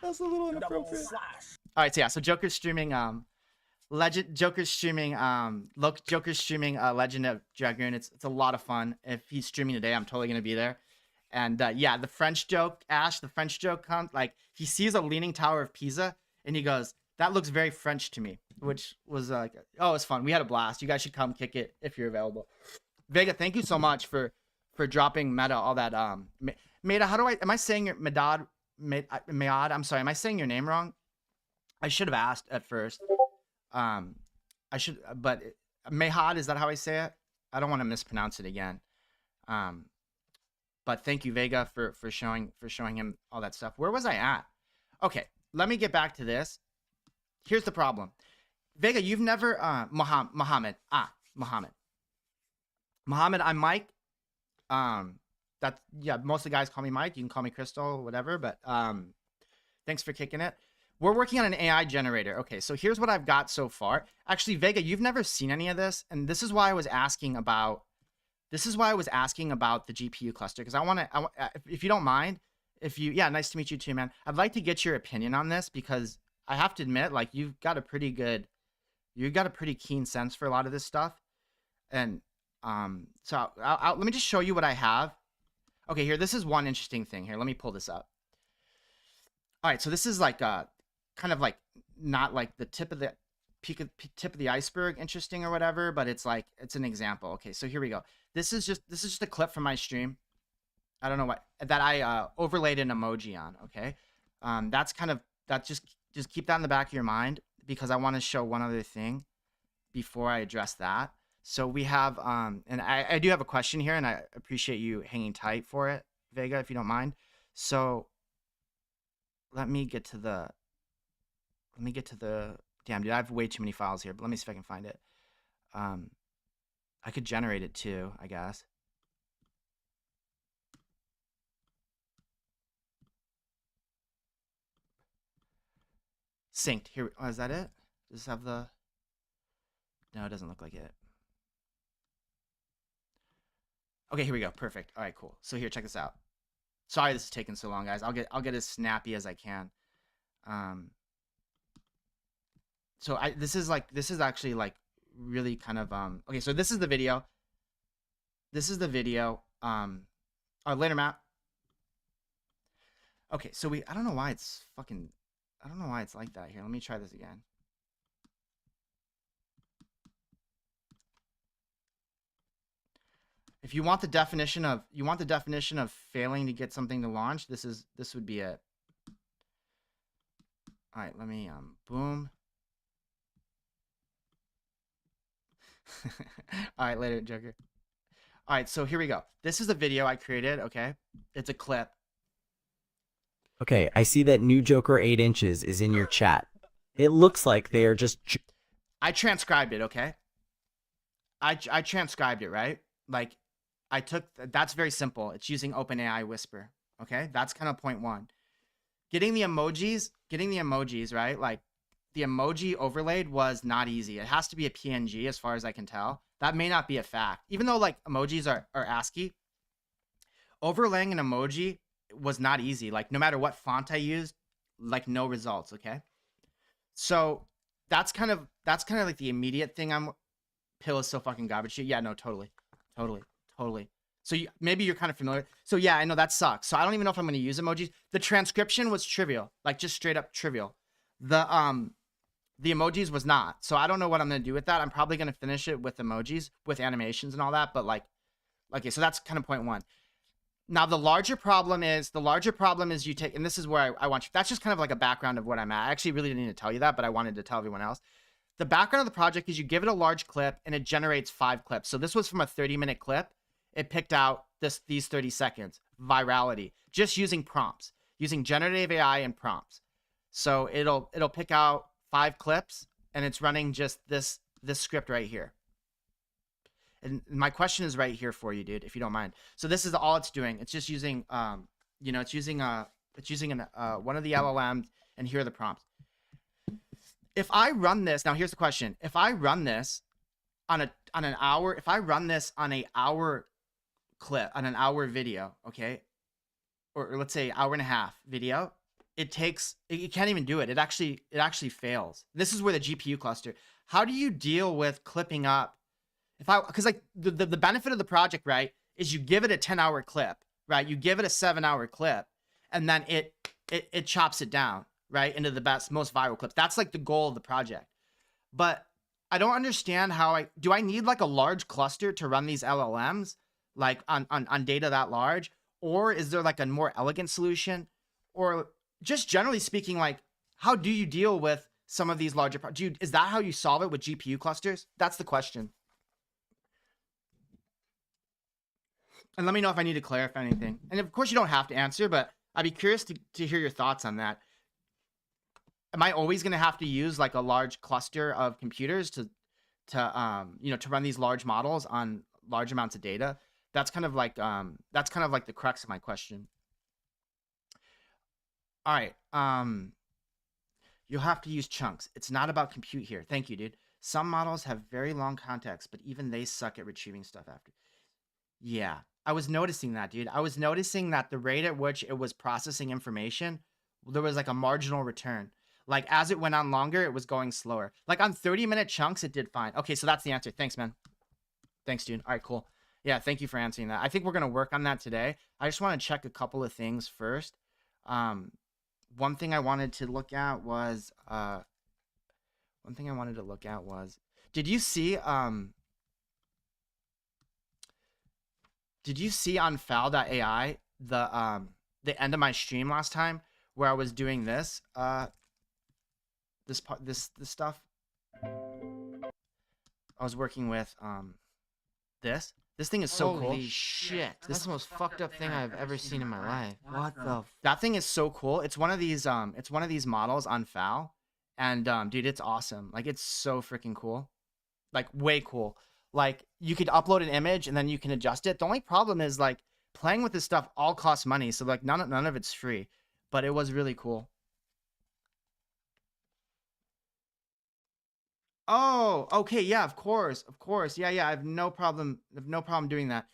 That's a little Double inappropriate. slash. All right, so yeah, so Joker's streaming Joker's streaming Legend of Dragoon. It's a lot of fun. If he's streaming today, I'm totally gonna be there. And yeah, the French joke, Ash, the French joke comes like he sees a leaning tower of Pisa and he goes, "That looks very French to me," which was like, oh, it's fun. We had a blast. You guys should come kick it if you're available. Vega, thank you so much for dropping Meta all that Meta. How do am I saying your Medad? I'm sorry. Am I saying your name wrong? I should have asked at first. I should, but Mehad, is that how I say it? I don't want to mispronounce it again. But thank you, Vega, for showing him all that stuff. Where was I at? Okay, let me get back to this. Here's the problem. Vega, you've never Mohammed. Mohammed, I'm Mike. That's yeah, most of the guys call me Mike. You can call me Crystal, whatever, but thanks for kicking it. We're working on an AI generator. Okay, so here's what I've got so far. Actually, Vega, you've never seen any of this, and this is why I was asking about the GPU cluster, because I want to, if you don't mind, yeah, nice to meet you too, man. I'd like to get your opinion on this, because I have to admit, like, you've got a pretty keen sense for a lot of this stuff. And so let me just show you what I have. Okay, here, this is one interesting thing here. Let me pull this up. All right, so this is like kind of like not like the tip of the iceberg interesting or whatever, but it's like it's an example. Okay, so here we go. This is just a clip from my stream. I don't know what that I overlaid an emoji on. Okay, just keep that in the back of your mind, because I want to show one other thing before I address that. So we have and I do have a question here, and I appreciate you hanging tight for it, Vega, if you don't mind. So let me get to the damn, dude, I have way too many files here, but let me see if I can find it. I could generate it too, I guess. Synced here. Oh, is that it? Does this have the No, it doesn't look like it. Okay, here we go. Perfect. All right, cool. So here, check this out. Sorry this is taking so long, guys. I'll get as snappy as I can. So this is actually like really kind of okay, so this is the video. This is the video. Later, Matt. Okay, so I don't know why it's like that here. Let me try this again. If you want the definition of failing to get something to launch, this would be it. All right, let me boom. All right, later, Joker. All right, so here we go. This is a video I created, okay? It's a clip. Okay, I see that new Joker 8 inches is in your chat. It looks like they are just... I transcribed it, okay? I transcribed it, right? Like, that's very simple. It's using OpenAI Whisper, okay? That's kind of point one. Getting the emojis, right? Like, the emoji overlaid was not easy. It has to be a PNG as far as I can tell. That may not be a fact. Even though, like, emojis are ASCII, overlaying an emoji was not easy. Like, no matter what font I used, like, no results, okay? So, that's kind of like the immediate thing Pill is so fucking garbage. Yeah, no, totally. So maybe you're kind of familiar. So yeah, I know that sucks. So I don't even know if I'm going to use emojis. The transcription was trivial, like just straight up trivial. The emojis was not. So I don't know what I'm going to do with that. I'm probably going to finish it with emojis, with animations and all that. But like, okay, so that's kind of point one. Now the larger problem is you take, and this is where I want you. That's just kind of like a background of what I'm at. I actually really didn't need to tell you that, but I wanted to tell everyone else. The background of the project is you give it a large clip and it generates 5 clips. So this was from a 30-minute clip. It picked out these 30 seconds. Virality. Just using prompts. Using generative AI and prompts. So it'll pick out 5 clips and it's running just this script right here. And my question is right here for you, dude, if you don't mind. So this is all it's doing. It's just using it's using one of the LLMs, and here are the prompts. If I run this, now here's the question. If I run this on an hour, if I run this on an hour clip, on an hour video, okay? Or let's say hour and a half video, it can't even do it. It actually fails. This is where the GPU cluster. How do you deal with clipping up? Because like the benefit of the project, right, is you give it a 10-hour clip, right? You give it a 7-hour clip, and then it chops it down, right, into the most viral clips. That's like the goal of the project. But I don't understand do I need like a large cluster to run these LLMs, like on data that large? Or is there like a more elegant solution? Or just generally speaking, like, how do you deal with some of these larger is that how you solve it with GPU clusters? That's the question. And let me know if I need to clarify anything. And of course you don't have to answer, but I'd be curious to hear your thoughts on that. Am I always going to have to use like a large cluster of computers to run these large models on large amounts of data? That's kind of like the crux of my question. All right. You'll have to use chunks. It's not about compute here. Thank you, dude. Some models have very long context, but even they suck at retrieving stuff after. Yeah, I was noticing that, dude. I was noticing that the rate at which it was processing information, there was like a marginal return. Like as it went on longer, it was going slower. Like on 30-minute chunks, it did fine. Okay, so that's the answer. Thanks, man. Thanks, dude. All right, cool. Yeah, thank you for answering that. I think we're going to work on that today. I just want to check a couple of things first. One thing I wanted to look at was, did you see on foul.ai the end of my stream last time where I was doing this this stuff? I was working with this thing is so cool. Holy shit. That's the most fucked up thing I've ever seen in my life. What the That thing is so cool. It's one of these models on Foul, and dude, it's awesome. Like it's so freaking cool. Like way cool. Like you could upload an image and then you can adjust it. The only problem is like playing with this stuff all costs money, so like none of it's free, but it was really cool. Oh, okay, yeah, of course, yeah, I have no problem. Doing that.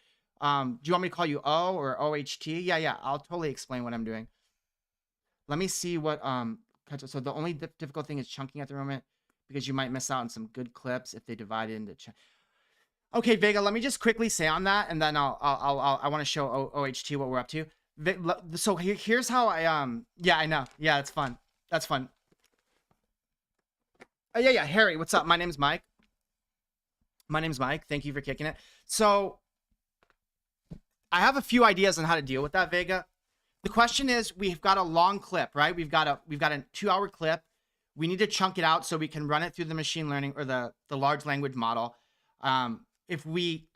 Do you want me to call you O or OHT? Yeah, I'll totally explain what I'm doing. Let me see what so the only difficult thing is chunking at the moment because you might miss out on some good clips if they divide it into. Okay, Vega, let me just quickly say on that, and then I want to show OHT what we're up to. So here's how I yeah, I know, yeah, it's fun. That's fun. Yeah, Harry, what's up? My name's Mike. Thank you for kicking it. So I have a few ideas on how to deal with that, Vega. The question is, we've got a long clip, right? We've got a 2-hour clip. We need to chunk it out so we can run it through the machine learning or the large language model. If we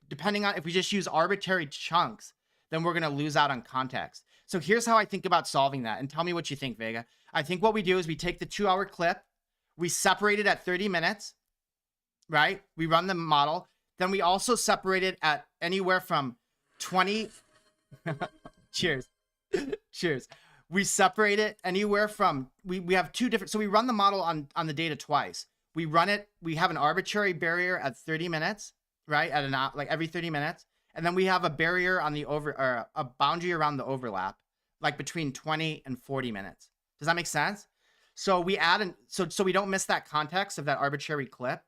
just use arbitrary chunks, then we're going to lose out on context. So here's how I think about solving that. And tell me what you think, Vega. I think what we do is we take the 2-hour clip, we separate it at 30 minutes, right? We run the model. Then we also separate it at anywhere from 20. Cheers. Cheers. We separate it anywhere from, we have two different, so we run the model on the data twice. We run it, we have an arbitrary barrier at 30 minutes, right? Like every 30 minutes. And then we have a barrier on or a boundary around the overlap, like between 20 and 40 minutes. Does that make sense? So we add so we don't miss that context of that arbitrary clip,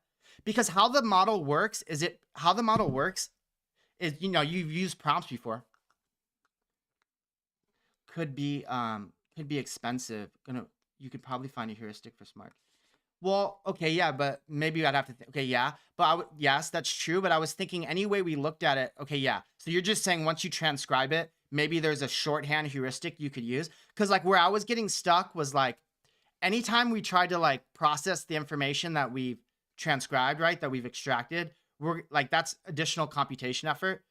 because how the model works is you've used prompts before. Could be expensive. You could probably find a heuristic for smart. Well, okay, yeah, but maybe I'd have to okay, yeah. But yes, that's true, but I was thinking any way we looked at it, okay, yeah. So you're just saying once you transcribe it, maybe there's a shorthand heuristic you could use, cuz like where I was getting stuck was like anytime we tried to like process the information that we've transcribed, right, that we've extracted, we're like that's additional computation effort.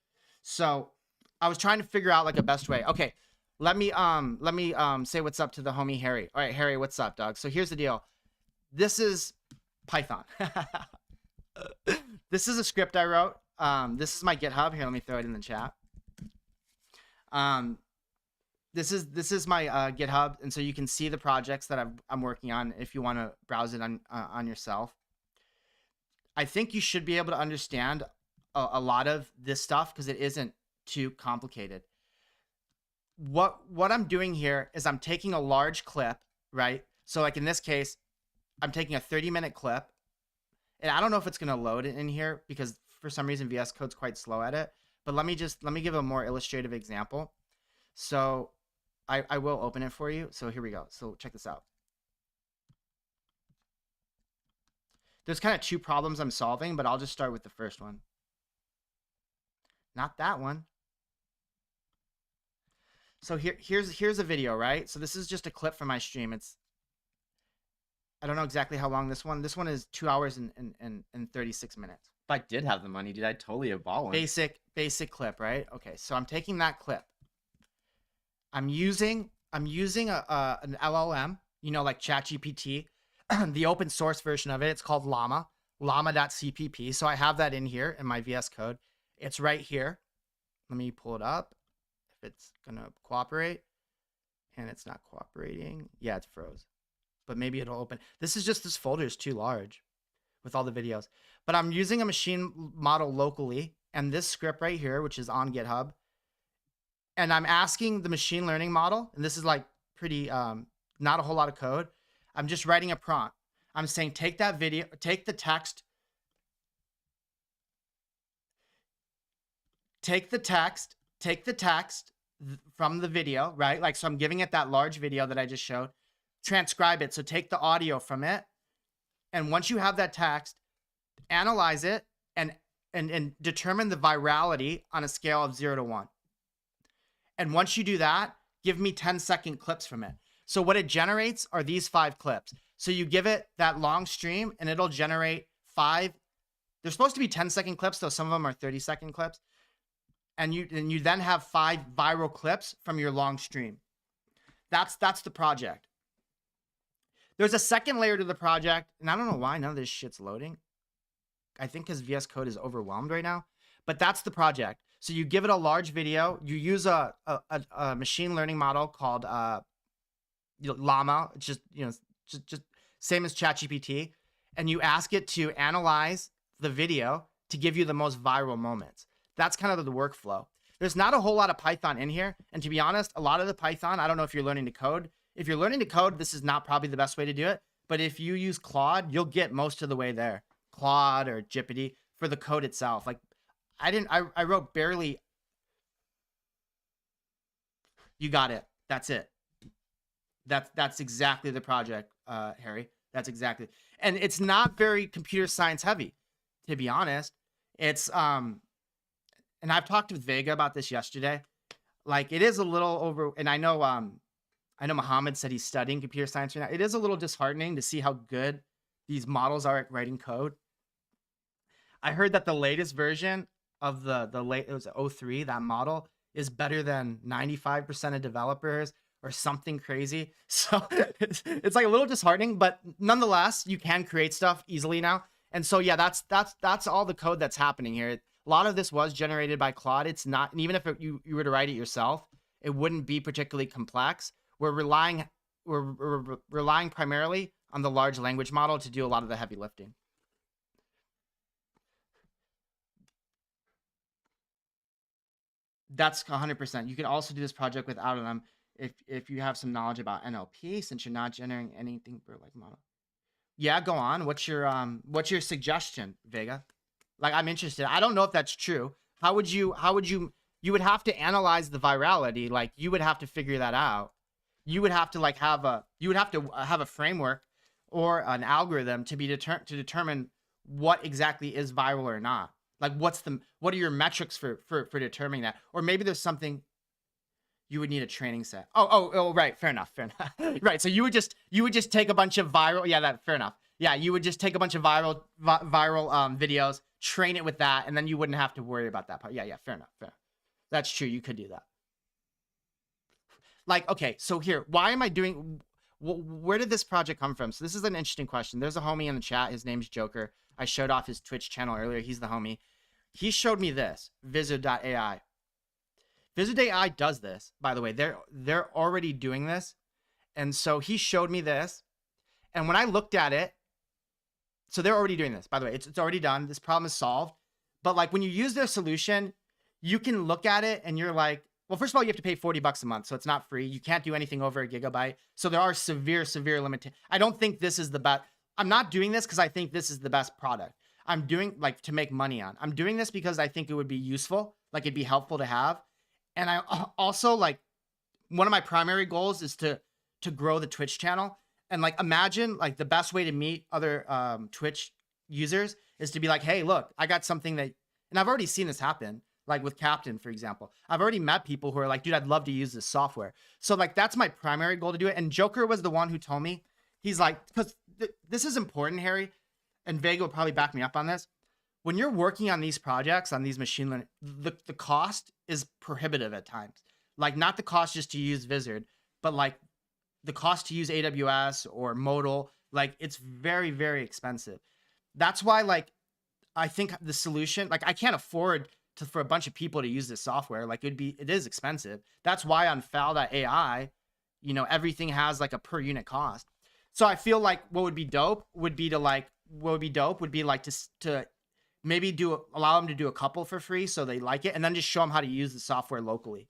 So I was trying to figure out like a best way. Okay, let me say what's up to the homie Harry. All right, Harry, what's up, dog? So here's the deal. This is Python. This is a script I wrote. This is my GitHub. Here, let me throw it in the chat. This is my GitHub, and so you can see the projects that I'm working on if you want to browse it on yourself. I think you should be able to understand a lot of this stuff because it isn't too complicated. What I'm doing here is I'm taking a large clip, right? So like in this case, I'm taking a 30-minute clip, and I don't know if it's going to load it in here because for some reason VS Code's quite slow at it. But let me give a more illustrative example. So I will open it for you. So here we go. So check this out. There's kind of two problems I'm solving, but I'll just start with the first one. Not that one. So here's a video, right? So this is just a clip from my stream. I don't know exactly how long this one is 2 hours and 36 minutes. If I did have the money, dude, I'd totally have bought one. Basic clip, right? Okay, so I'm taking that clip. I'm using an LLM, like ChatGPT, the open source version of it. It's called llama.cpp. So I have that in here in my VS Code. It's right here. Let me pull it up if it's gonna cooperate. And it's not cooperating. Yeah, it's froze. But maybe it'll open. This folder is too large with all the videos. But I'm using a machine model locally, and this script right here, which is on GitHub, and I'm asking the machine learning model, and this is like pretty, not a whole lot of code. I'm just writing a prompt. I'm saying, take that video, take the text from the video, right? Like, so I'm giving it that large video that I just showed. Transcribe it. So take the audio from it. And once you have that text, analyze it and determine the virality on a scale of 0 to 1. And once you do that, give me 10-second clips from it. So what it generates are these 5 clips. So you give it that long stream and it'll generate 5. They're supposed to be 10-second clips, though some of them are 30-second clips. And you then have 5 viral clips from your long stream. That's the project. There's a second layer to the project, and I don't know why none of this shit's loading. I think because VS Code is overwhelmed right now, but that's the project. So you give it a large video. You use a machine learning model called Llama. It's just same as ChatGPT, and you ask it to analyze the video to give you the most viral moments. That's kind of the workflow. There's not a whole lot of Python in here. And to be honest, a lot of the Python, I don't know if you're learning to code. If you're learning to code, this is not probably the best way to do it. But if you use Claude, you'll get most of the way there. Claude or Jippity for the code itself. Like I wrote barely. You got it. That's it. That's exactly the project, Harry. That's exactly. And it's not very computer science heavy, to be honest. It's and I've talked with Vega about this yesterday. Like it is a little over, and I know Mohammed said he's studying computer science right now. It is a little disheartening to see how good these models are at writing code. I heard that the latest version of it was 03, that model is better than 95% of developers or something crazy. So it's like a little disheartening, but nonetheless, you can create stuff easily now. And so yeah, that's all the code that's happening here. A lot of this was generated by Claude. It's not, and even if you were to write it yourself, it wouldn't be particularly complex. We're relying primarily on the large language model to do a lot of the heavy lifting. That's 100%. You can also do this project without them if you have some knowledge about NLP, since you're not generating anything for like model. Yeah, go on. What's your suggestion, Vega? Like, I'm interested. I don't know if that's true. How would you would have to analyze the virality. Like, you would have to figure that out. You would have to like have a framework or an algorithm to determine what exactly is viral or not. Like, what are your metrics for determining that? Or maybe there's something you would need a training set. Oh, right. Fair enough. Right. So you would just take a bunch of viral. Yeah, fair enough. Yeah, you would just take a bunch of viral videos, train it with that, and then you wouldn't have to worry about that part. Yeah, fair enough. That's true. You could do that. Like, okay, so here, why am I doing? Where did this project come from? So this is an interesting question. There's a homie in the chat. His name's Joker. I showed off his Twitch channel earlier. He's the homie. He showed me this, Vizard.ai. Vizard.ai does this, by the way. They're already doing this. And so he showed me this. And when I looked at it, so they're already doing this, by the way. It's already done. This problem is solved. But like when you use their solution, you can look at it and you're like, well, first of all, you have to pay $40 a month. So it's not free. You can't do anything over a gigabyte. So there are severe limitations. I don't think this is the best. I'm not doing this because I think this is the best product. I'm doing like to make money on. I'm doing this because I think it would be useful. Like it'd be helpful to have. And I also like, one of my primary goals is to grow the Twitch channel. And like, imagine like the best way to meet other Twitch users is to be like, hey, look, I got something that, and I've already seen this happen. Like with Captain, for example, I've already met people who are like, dude, I'd love to use this software. So like, that's my primary goal to do it. And Joker was the one who told me, he's like, because this is important, Harry, and Vega will probably back me up on this. When you're working on these projects, on these machine learning, the cost is prohibitive at times. Like not the cost just to use Vizard, but like the cost to use AWS or Modal, like it's very, very expensive. That's why like, I think the solution, like I can't afford for a bunch of people to use this software. Like it is expensive. That's why on Fowl.ai, everything has like a per unit cost. So I feel like what would be dope would be to maybe allow them to do a couple for free so they like it, and then just show them how to use the software locally.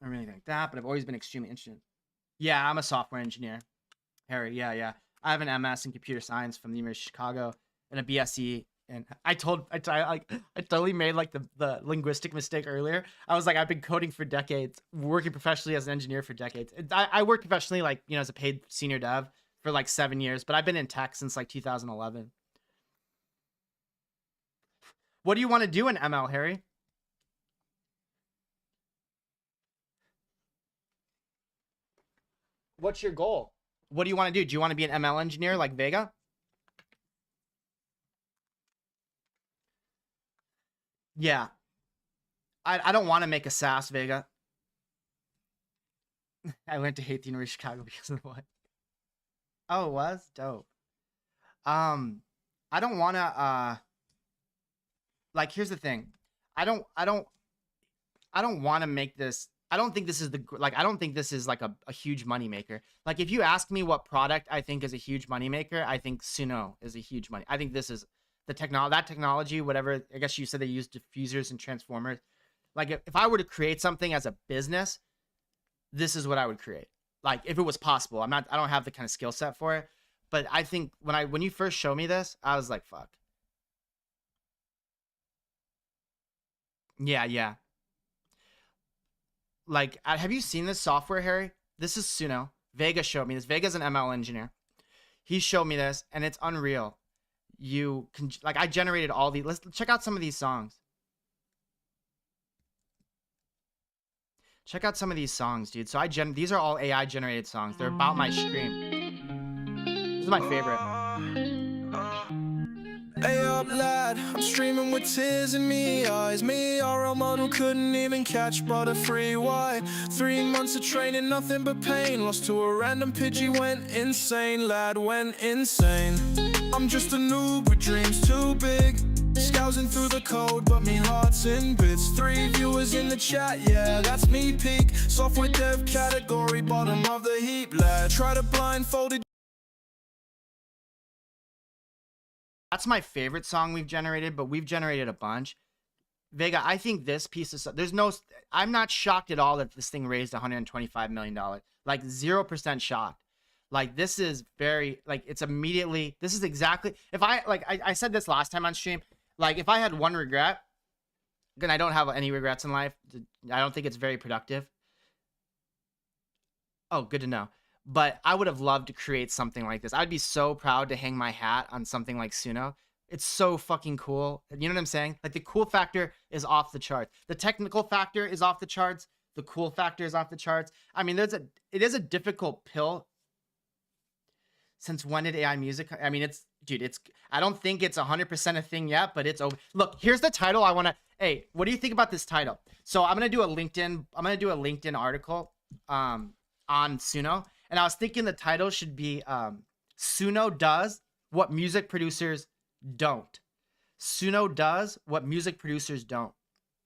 I really think that, but I've always been extremely interested. Yeah, I'm a software engineer, Harry. Yeah. I have an MS in computer science from the University of Chicago and a BSc. And I totally made like the linguistic mistake earlier. I was like, I've been coding for decades, working professionally as an engineer for decades. I worked professionally, like, as a paid senior dev for like 7 years, but I've been in tech since like 2011. What do you want to do in ML, Harry? What's your goal? What do you want to do? Do you want to be an ML engineer like Vega? Yeah. I don't want to make a SaaS, Vega. I went to hate the University of Chicago because of what? Oh, it was? Dope. I don't want to, like, here's the thing. I don't want to make this. I don't think this is I don't think this is like a huge money maker. Like if you ask me what product I think is a huge money maker, I think Suno is a huge money. I think this is that technology, whatever. I guess you said they use diffusers and transformers. Like if I were to create something as a business, this is what I would create. Like if it was possible. I don't have the kind of skill set for it, but I think when you first showed me this, I was like, fuck. Yeah. Like, have you seen this software, Harry? This is Suno. Vega showed me this. Vega's an ML engineer. He showed me this, and it's unreal. You can, like, I generated all these. Let's check out some of these songs. Check out some of these songs, dude. So these are all AI generated songs. They're about my stream. This is my favorite. Hey up lad, I'm streaming with tears in me eyes. Me, our role model, couldn't even catch but a free wide. 3 months of training, nothing but pain. Lost to a random Pidgey, went insane, lad, went insane. I'm just a noob with dreams too big. Scousing through the code, but me heart's in bits. 3 viewers in the chat, yeah, that's me peak. Software dev category, bottom of the heap, lad. Try to blindfold it. That's my favorite song we've generated, but we've generated a bunch. Vega, I think this piece of I'm not shocked at all that this thing raised $125 million. Like 0% shocked. Like this is very, like it's immediately, this is exactly, if I said this last time on stream, like if I had one regret, then I don't have any regrets in life. I don't think it's very productive. Oh, good to know. But I would have loved to create something like this. I'd be so proud to hang my hat on something like Suno. It's so fucking cool. You know what I'm saying? Like the cool factor is off the charts. The technical factor is off the charts. The cool factor is off the charts. I mean, it is a difficult pill. Since when did AI music? I mean, I don't think it's 100% a thing yet, but it's over. Look, here's the title. Hey, what do you think about this title? So I'm going to do a LinkedIn article on Suno. And I was thinking the title should be Suno does what music producers don't. Suno does what music producers don't.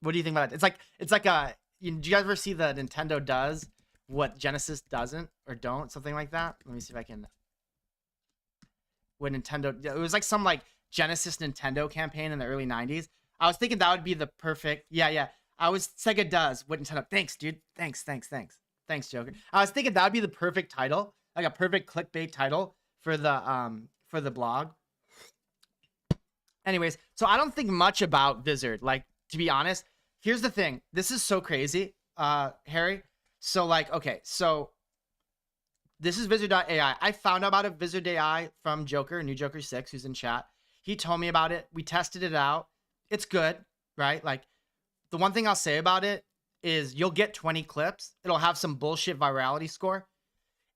What do you think about it? It's like do you guys ever see the Nintendo does what Genesis doesn't or don't? Something like that. Let me see if I can. When Nintendo, it was like some like Genesis Nintendo campaign in the early 90s. I was thinking that would be the perfect. Yeah. Sega does what Nintendo. Thanks, dude. Thanks, Joker. I was thinking that would be the perfect title, like a perfect clickbait title for the blog. Anyways, so I don't think much about Vizard. Like, to be honest, here's the thing. This is so crazy, Harry. So like, okay, so this is Vizard.ai. I found out about it, Vizard.ai, from Joker, New Joker 6, who's in chat. He told me about it. We tested it out. It's good, right? Like, the one thing I'll say about it is you'll get 20 clips. It'll have some bullshit virality score.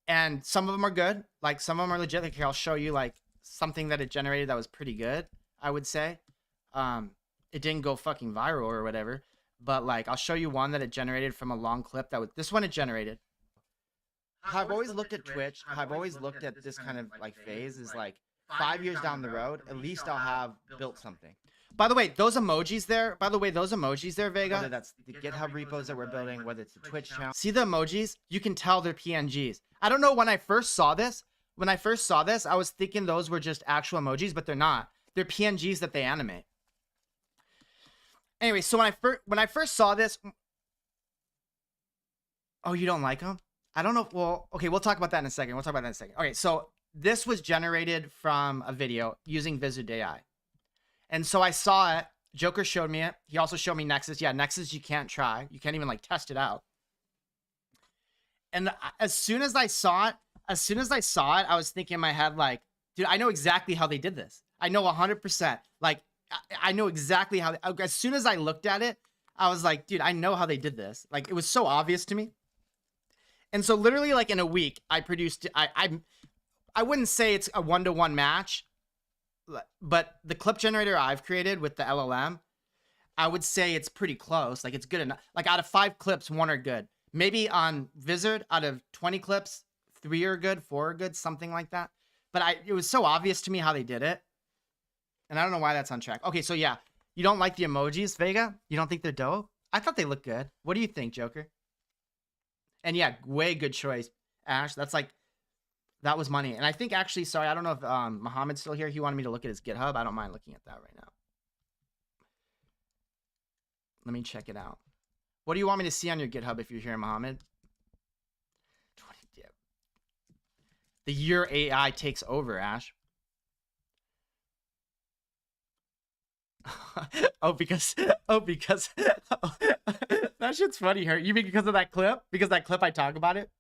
And some of them are good. Like some of them are legit. Like here, I'll show you like something that it generated that was pretty good, I would say. It didn't go fucking viral or whatever. But like, I'll show you one that it generated from a long clip this one it generated. I've always looked at Twitch. I've always looked at this kind of like phase is like 5 years down the road, at least I'll have built something. By the way, those emojis there, Vega, whether that's the GitHub repos that we're building, whether it's the Twitch channel. See the emojis? You can tell they're PNGs. I don't know when I first saw this. I was thinking those were just actual emojis, but they're not. They're PNGs that they animate. Anyway, so when I first saw this, oh, you don't like them? I don't know. Well, okay, we'll talk about that in a second. Okay, so this was generated from a video using Vizard.ai. And so I saw it. Joker showed me it. He also showed me Nexus. Yeah, Nexus you can't try. You can't even like test it out. And as soon as I saw it, I was thinking in my head like, dude, I know exactly how they did this. I know 100%. Like, I know exactly how. As soon as I looked at it, I was like, dude, I know how they did this. Like, it was so obvious to me. And so literally like in a week, I produced. I wouldn't say it's a 1-to-1 match. But the clip generator I've created with the LLM, I would say it's pretty close. Like it's good enough. Like out of 5 clips, 1 are good. Maybe on Vizard, out of 20 clips, 3 are good, 4 are good, something like that. But it was so obvious to me how they did it. And I don't know why that's on track. Okay, so yeah, you don't like the emojis, Vega? You don't think they're dope? I thought they looked good. What do you think, Joker? And yeah, way good choice, Ash. That's like, that was money. And I think actually, sorry, I don't know if Muhammad's still here. He wanted me to look at his GitHub. I don't mind looking at that right now. Let me check it out. What do you want me to see on your GitHub if you're here, Muhammad? 20, yeah. The year AI takes over, Ash. because that shit's funny. Her, you mean because of that clip? Because that clip I talk about it.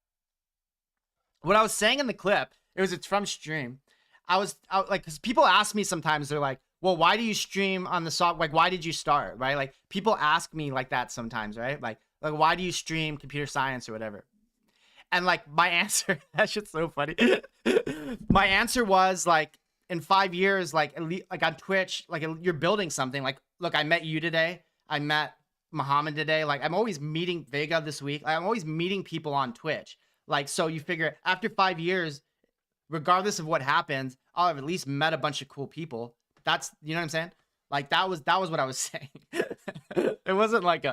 What I was saying in the clip, it's from stream. I was like, because people ask me sometimes, they're like, well, why do you stream on the soft? Like, why did you start? Right? Like, people ask me like that sometimes, right? Like why do you stream computer science or whatever? And like my answer, that shit's so funny. My answer was like, in 5 years, like at least, like on Twitch, like you're building something. Like, look, I met you today. I met Muhammad today. Like, I'm always meeting Vega this week. I'm always meeting people on Twitch. Like, so you figure after 5 years, regardless of what happens, I'll have at least met a bunch of cool people. That's, you know what I'm saying? Like, that was what I was saying. It wasn't like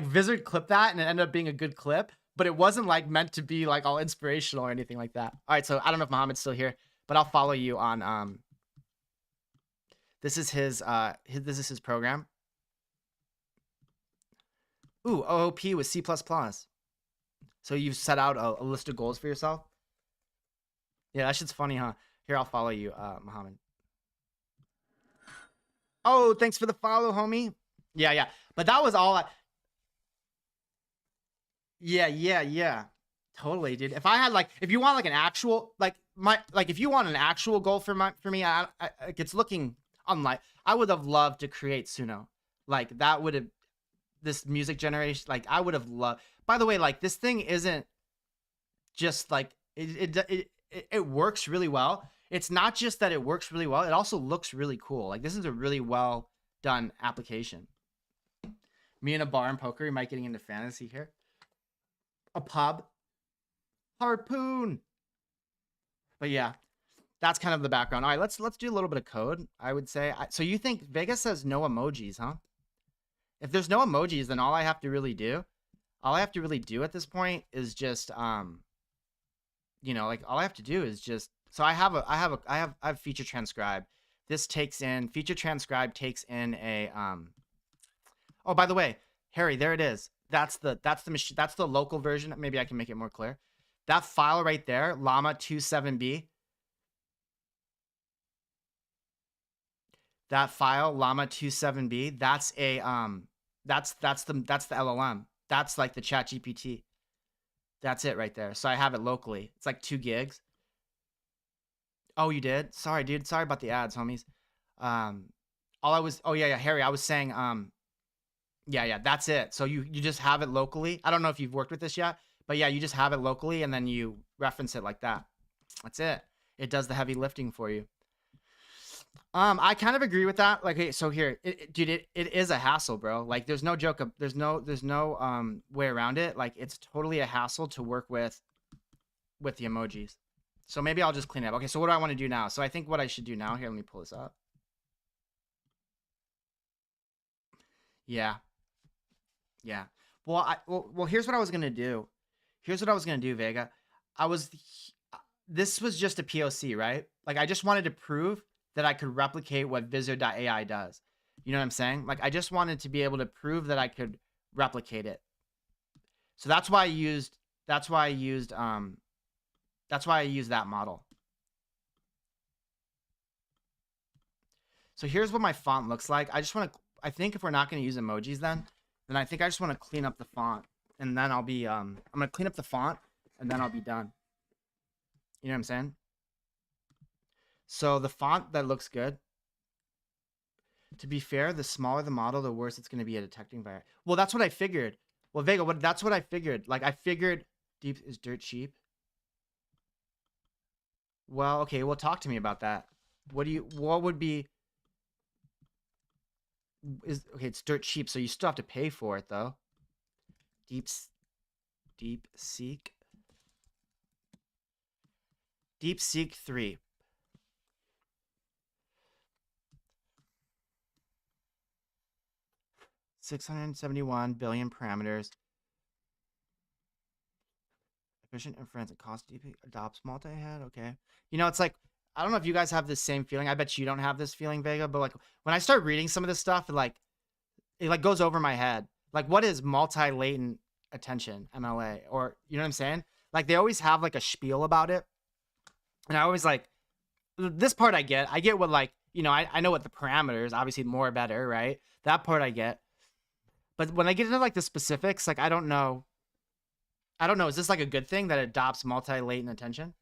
Vizard clipped that and it ended up being a good clip, but it wasn't like meant to be like all inspirational or anything like that. All right, so I don't know if Muhammad's still here, but I'll follow you on this is his program. Ooh, OOP with C++. So you've set out a list of goals for yourself? Yeah, that shit's funny, huh? Here, I'll follow you, Muhammad. Oh, thanks for the follow, homie. Yeah. But that was all Yeah. Totally, dude. If I had like, if you want like an actual, if you want an actual goal for me, it's looking unlike, I would have loved to create Suno. Like that would have, this music generation, like I would have loved, by the way, like this thing isn't just like, it works really well. It's not just that it works really well. It also looks really cool. Like this is a really well done application. Me in a bar and poker, you might getting into fantasy here. A pub. Harpoon. But yeah, that's kind of the background. All right, let's do a little bit of code, I would say. So you think Vegas says no emojis, huh? If there's no emojis, then all I have to really do at this point is just you know, like all I have to do is just, so I have feature transcribe. This takes in, feature transcribe takes in a oh, by the way, Harry, there it is. That's the machine, that's the local version. Maybe I can make it more clear. That file right there, llama27b. That file, llama27b, that's a that's the LLM. That's like the chat GPT. That's it right there. So I have it locally. It's like 2 gigs. Oh, you did? Sorry, dude. Sorry about the ads, homies. Oh yeah, Harry, I was saying, yeah, that's it. So you just have it locally. I don't know if you've worked with this yet, but yeah, you just have it locally and then you reference it like that. That's it. It does the heavy lifting for you. I kind of agree with that. Like, okay, so here, dude, it is a hassle, bro. Like, there's no joke. There's no way around it. Like, it's totally a hassle to work with the emojis. So maybe I'll just clean it up. Okay, so what do I want to do now? So I think what I should do now, here, let me pull this up. Yeah. Well, here's what I was gonna do. Vega. This was just a POC, right? Like, I just wanted to prove that I could replicate what Vizard.ai does. You know what I'm saying? Like, I just wanted to be able to prove that I could replicate it. So that's why I used that model. So here's what my font looks like. I think if we're not going to use emojis then I think I just want to clean up the font, and then I'll be I'm going to clean up the font and then I'll be done. You know what I'm saying? So the font that looks good. To be fair, the smaller the model, the worse it's going to be at detecting virus. Well, that's what I figured. Well, Vega, that's what I figured. Like, I figured deep is dirt cheap. Well, okay, well, talk to me about that. What would be okay, it's dirt cheap, so you still have to pay for it though. DeepSeek 3. 671 billion parameters. efficient inference and cost DP adopts multi-head. Okay. You know, it's like, I don't know if you guys have this same feeling. I bet you don't have this feeling, Vega, but like when I start reading some of this stuff, it like goes over my head. Like, what is multi-latent attention, MLA? Or, you know what I'm saying? Like, they always have like a spiel about it. And I always like, this part I get. I get what, like, you know, I know what the parameters, obviously more better, right? That part I get. But when I get into like the specifics, like, I don't know. Is this like a good thing that it adopts multi-latent attention?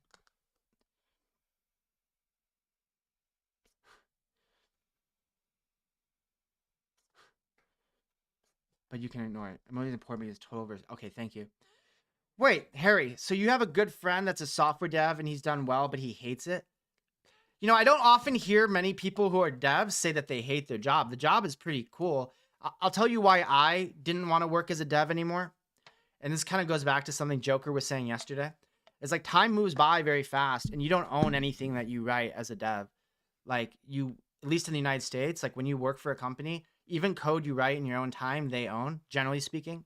But you can ignore it. Emoji report me as total versus. Okay, thank you. Wait, Harry, so you have a good friend that's a software dev and he's done well, but he hates it? You know, I don't often hear many people who are devs say that they hate their job. The job is pretty cool. I'll tell you why I didn't want to work as a dev anymore. And this kind of goes back to something Joker was saying yesterday. It's like time moves by very fast and you don't own anything that you write as a dev. Like, you, at least in the United States, like when you work for a company, even code you write in your own time, they own, generally speaking.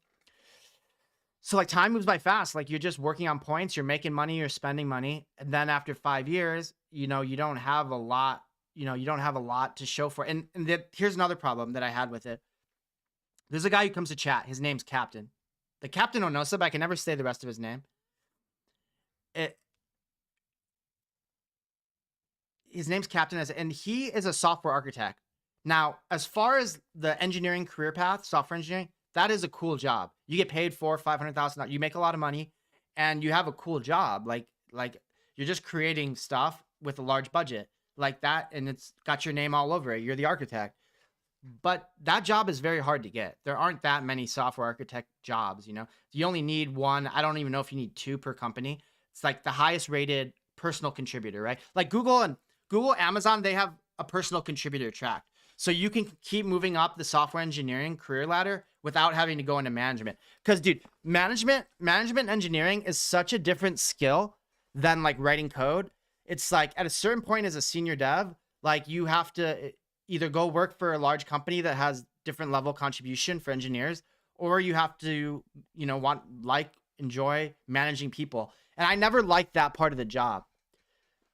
So like time moves by fast. Like, you're just working on points, you're making money, you're spending money. And then after 5 years, you know, you don't have a lot, to show for it. And here's another problem that I had with it. There's a guy who comes to chat. His name's Captain. The Captain Onosa, but I can never say the rest of his name. His name's Captain, and he is a software architect. Now, as far as the engineering career path, software engineering, that is a cool job. You get paid $400,000-$500,000. You make a lot of money, and you have a cool job. Like you're just creating stuff with a large budget like that, and it's got your name all over it. You're the architect. But that job is very hard to get. There aren't that many software architect jobs, you know? You only need one. I don't even know if you need two per company. It's like the highest rated personal contributor, right? Like Google, Amazon, they have a personal contributor track. So you can keep moving up the software engineering career ladder without having to go into management. Because, dude, management engineering is such a different skill than like writing code. It's like at a certain point as a senior dev, like you have to either go work for a large company that has different level contribution for engineers, or you have to, you know, enjoy managing people. And I never liked that part of the job.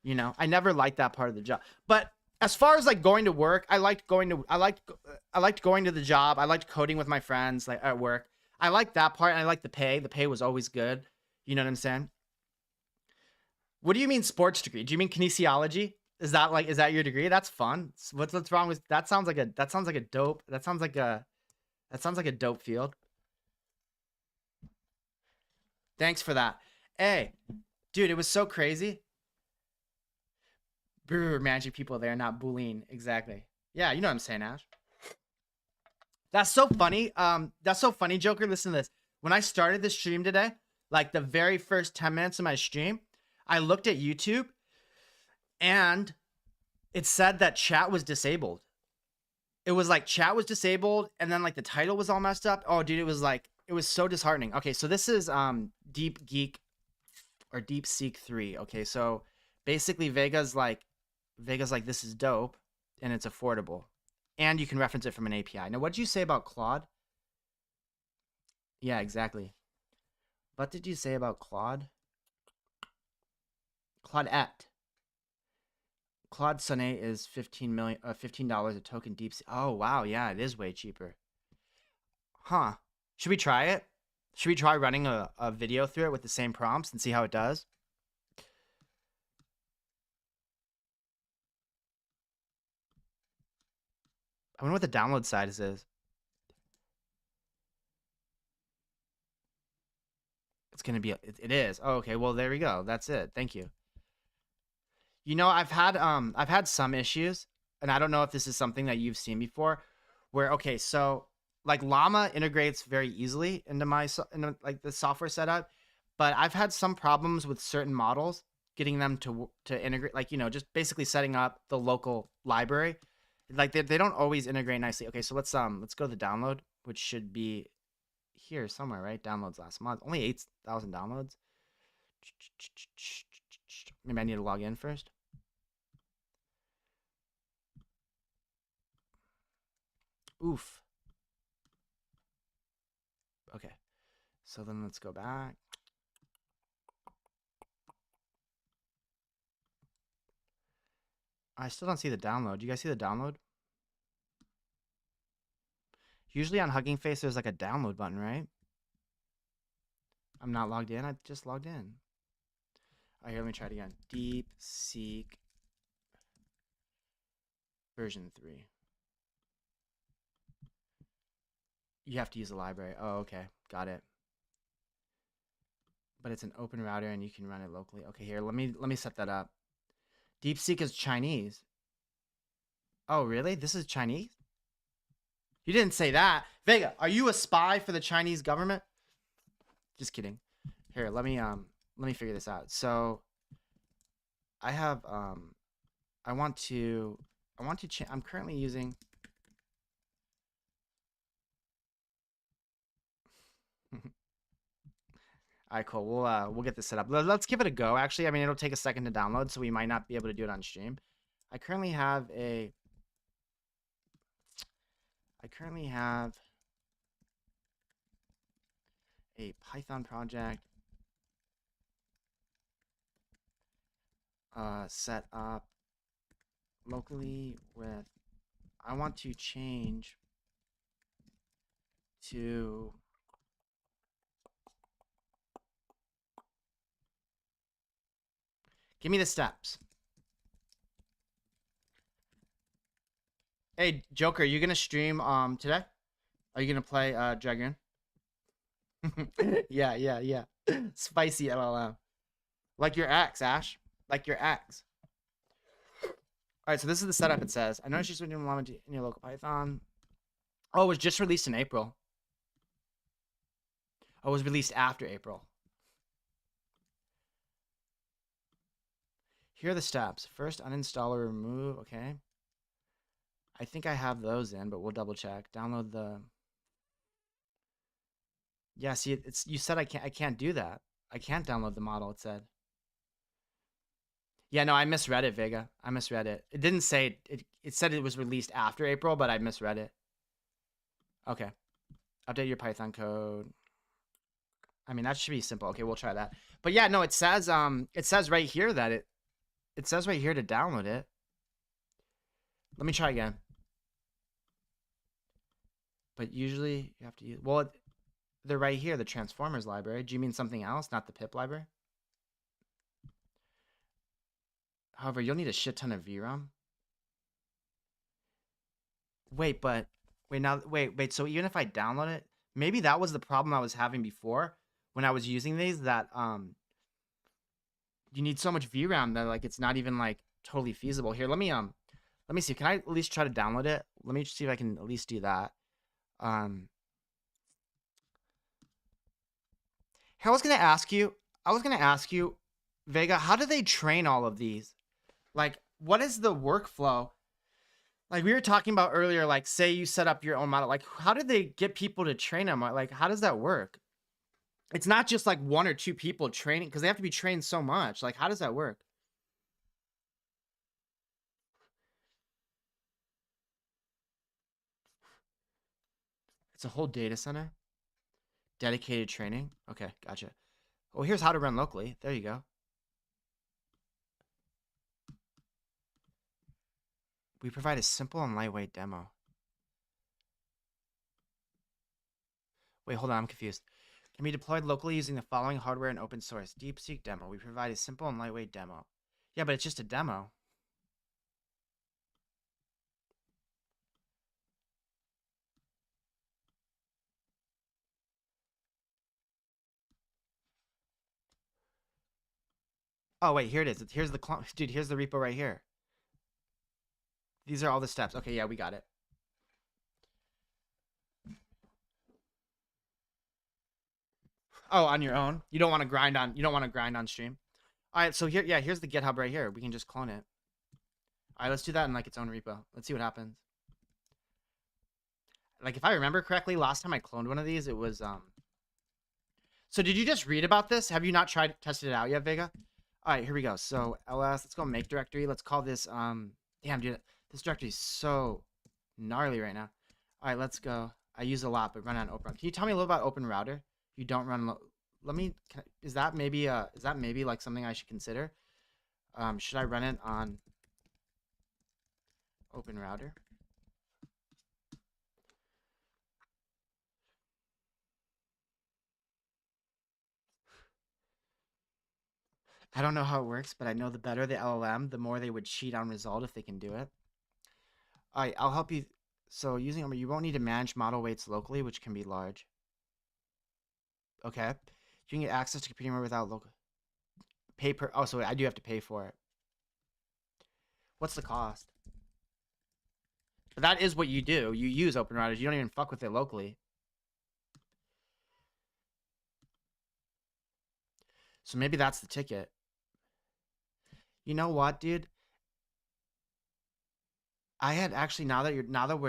You know, I never liked that part of the job. But as far as like going to work, I liked going to the job. I liked coding with my friends like at work. I liked that part, and I liked the pay. The pay was always good. You know what I'm saying? What do you mean sports degree? Do you mean kinesiology? Is that your degree? That's fun. What's wrong with that? Sounds like a dope field. Thanks for that. Hey, dude, it was so crazy. Brr, managing people there, not bullying. Exactly. Yeah, you know what I'm saying, Ash. That's so funny. That's so funny, Joker. Listen to this. When I started this stream today, like the very first 10 minutes of my stream, I looked at YouTube and it said that chat was disabled. It was like chat was disabled, and then like the title was all messed up. Oh, dude, it was so disheartening. Okay, so this is Deep Geek or Deep Seek 3. Okay, so basically Vega's like this is dope and it's affordable. And you can reference it from an API. Now, what did you say about Claude? Yeah, exactly. What did you say about Claude? Claudette. Claude Sonnet is $15 a token deep. Oh, wow. Yeah, it is way cheaper. Huh. Should we try it? Should we try running a video through it with the same prompts and see how it does? I wonder what the download size is. It's going to be, it is. Oh, okay. Well, there we go. That's it. Thank you. You know, I've had some issues, and I don't know if this is something that you've seen before, where, okay, so like Llama integrates very easily into like the software setup, but I've had some problems with certain models getting them to integrate, like, you know, just basically setting up the local library. Like they don't always integrate nicely. Okay, so let's go to the download, which should be here somewhere, right? Downloads last month, only 8,000 downloads. Maybe I need to log in first. Oof. Okay, so then let's go back. I still don't see the download. Do you guys see the download? Usually on Hugging Face, there's like a download button, right? I'm not logged in. I just logged in. All right, here, let me try it again. DeepSeek version 3. You have to use the library. Oh, okay. Got it. But it's an open router and you can run it locally. Okay, here, let me set that up. DeepSeek is Chinese. Oh, really? This is Chinese? You didn't say that. Vega, are you a spy for the Chinese government? Just kidding. Here, let me figure this out. So I have I want to I'm currently using All right, cool. We'll get this set up. Let's give it a go. Actually, I mean, it'll take a second to download, so we might not be able to do it on stream. I currently have a Python project set up locally with, I want to change to give me the steps. Hey, Joker, you gonna stream today? Are you gonna play Dragoon? Yeah. Spicy LLM. Like your ex, Ash. Like your ex. Alright, so this is the setup it says. I noticed you're doing Llama in your local Python. Oh, it was just released in April. Oh, it was released after April. Here are the steps. First, uninstall or remove. Okay. I think I have those in, but we'll double check. Download the. Yeah, see, it's you said I can't do that. I can't download the model. It said. Yeah, no, I misread it, Vega. I misread it. It didn't say it. It said it was released after April, but I misread it. Okay. Update your Python code. I mean, that should be simple. Okay, we'll try that. But yeah, no, it says right here that it says right here to download it. Let me try again. But usually you have to use, well, they're right here, the Transformers library. Do you mean something else, not the pip library? However, you'll need a shit ton of VRAM. Wait, so even if I download it, maybe that was the problem I was having before when I was using these, that you need so much VRAM that like it's not even like totally feasible. Here, let me see. Can I at least try to download it? Let me see if I can at least do that. Here, I was gonna ask you, Vega, how do they train all of these? Like, what is the workflow? Like we were talking about earlier, like say you set up your own model, like how do they get people to train them? Like, how does that work? It's not just like one or two people training, because they have to be trained so much. Like, how does that work? It's a whole data center. Dedicated training. Okay, gotcha. Oh, here's how to run locally. There you go. We provide a simple and lightweight demo. Wait, hold on, I'm confused. Can be deployed locally using the following hardware and open source. DeepSeek demo. We provide a simple and lightweight demo. Yeah, but it's just a demo. Oh, wait, here it is. Here's the clone. Dude, here's the repo right here. These are all the steps. Okay, yeah, we got it. Oh, on your own. You don't want to grind on stream. All right, so here, yeah, here's the GitHub right here. We can just clone it. All right, let's do that in like its own repo. Let's see what happens. Like if I remember correctly, last time I cloned one of these, it was So did you just read about this? Have you not tested it out yet, Vega? All right, here we go. So ls, let's go make directory. Let's call this damn, dude, this directory is so gnarly right now. All right, let's go. I use a lot, but run on Open. Can you tell me a little about Open Router? You don't run. Let me. Is that maybe like something I should consider? Should I run it on? Open router. I don't know how it works, but I know the better the LLM, the more they would cheat on result if they can do it. All right, I'll help you. So using you won't need to manage model weights locally, which can be large. Okay. You can get access to computing memory without local pay per. Oh, so I do have to pay for it. What's the cost? But that is what you do. You use open routers. You don't even fuck with it locally. So maybe that's the ticket. You know what, dude? I had actually now that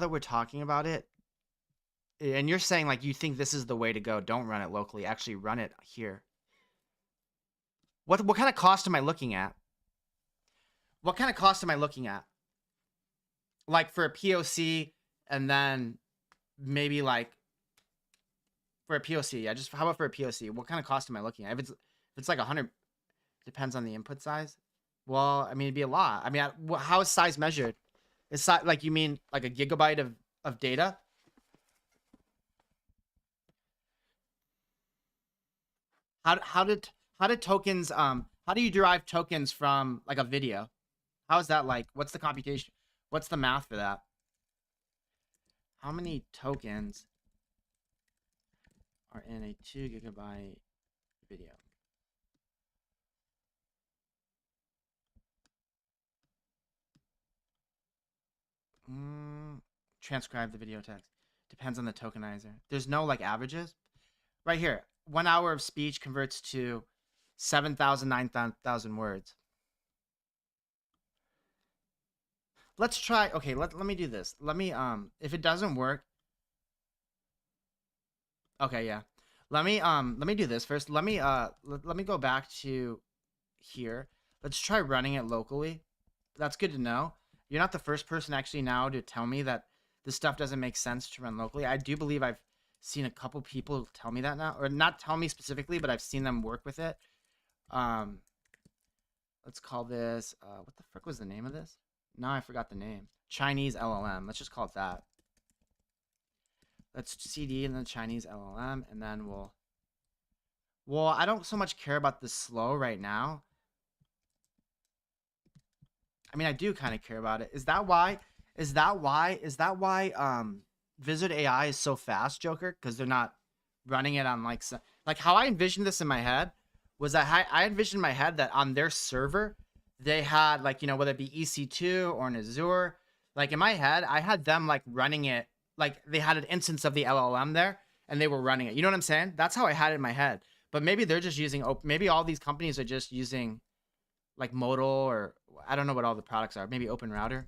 we're talking about it, and you're saying like you think this is the way to go. Don't run it locally. Actually run it here. What kind of cost am I looking at? What kind of cost am I looking at? Like for a POC and then maybe like for a POC. Yeah, just how about for a POC? What kind of cost am I looking at? If it's like 100, depends on the input size. Well, I mean, it'd be a lot. I mean, how is size measured? Is like you mean like a gigabyte of data? How did tokens how do you derive tokens from like a video? How is that like? What's the computation? What's the math for that? How many tokens are in a 2 gigabyte video? Transcribe the video text. Depends on the tokenizer. There's no like averages. Right here, 1 hour of speech converts to 7,000, 9,000 words. Let's try. Okay, let me do this. Let me if it doesn't work. Okay, yeah. Let me do this first. Let me go back to here. Let's try running it locally. That's good to know. You're not the first person actually now to tell me that this stuff doesn't make sense to run locally. I do believe I've seen a couple people tell me that now, or not tell me specifically, but I've seen them work with it. Let's call this what the frick was the name of this? No, I forgot the name. Chinese LLM. Let's just call it that. Let's CD and then Chinese LLM, and then well, I don't so much care about the slow right now. I mean, I do kind of care about it. Is that why Visit AI is so fast, Joker? Because they're not running it on like how I envisioned this in my head was that I envisioned in my head that on their server they had like, you know, whether it be EC2 or an Azure, like in my head I had them like running it, like they had an instance of the LLM there and they were running it. You know what I'm saying? That's how I had it in my head. But maybe they're just using maybe all these companies are just using like Modal, or I don't know what all the products are. Maybe Open Router.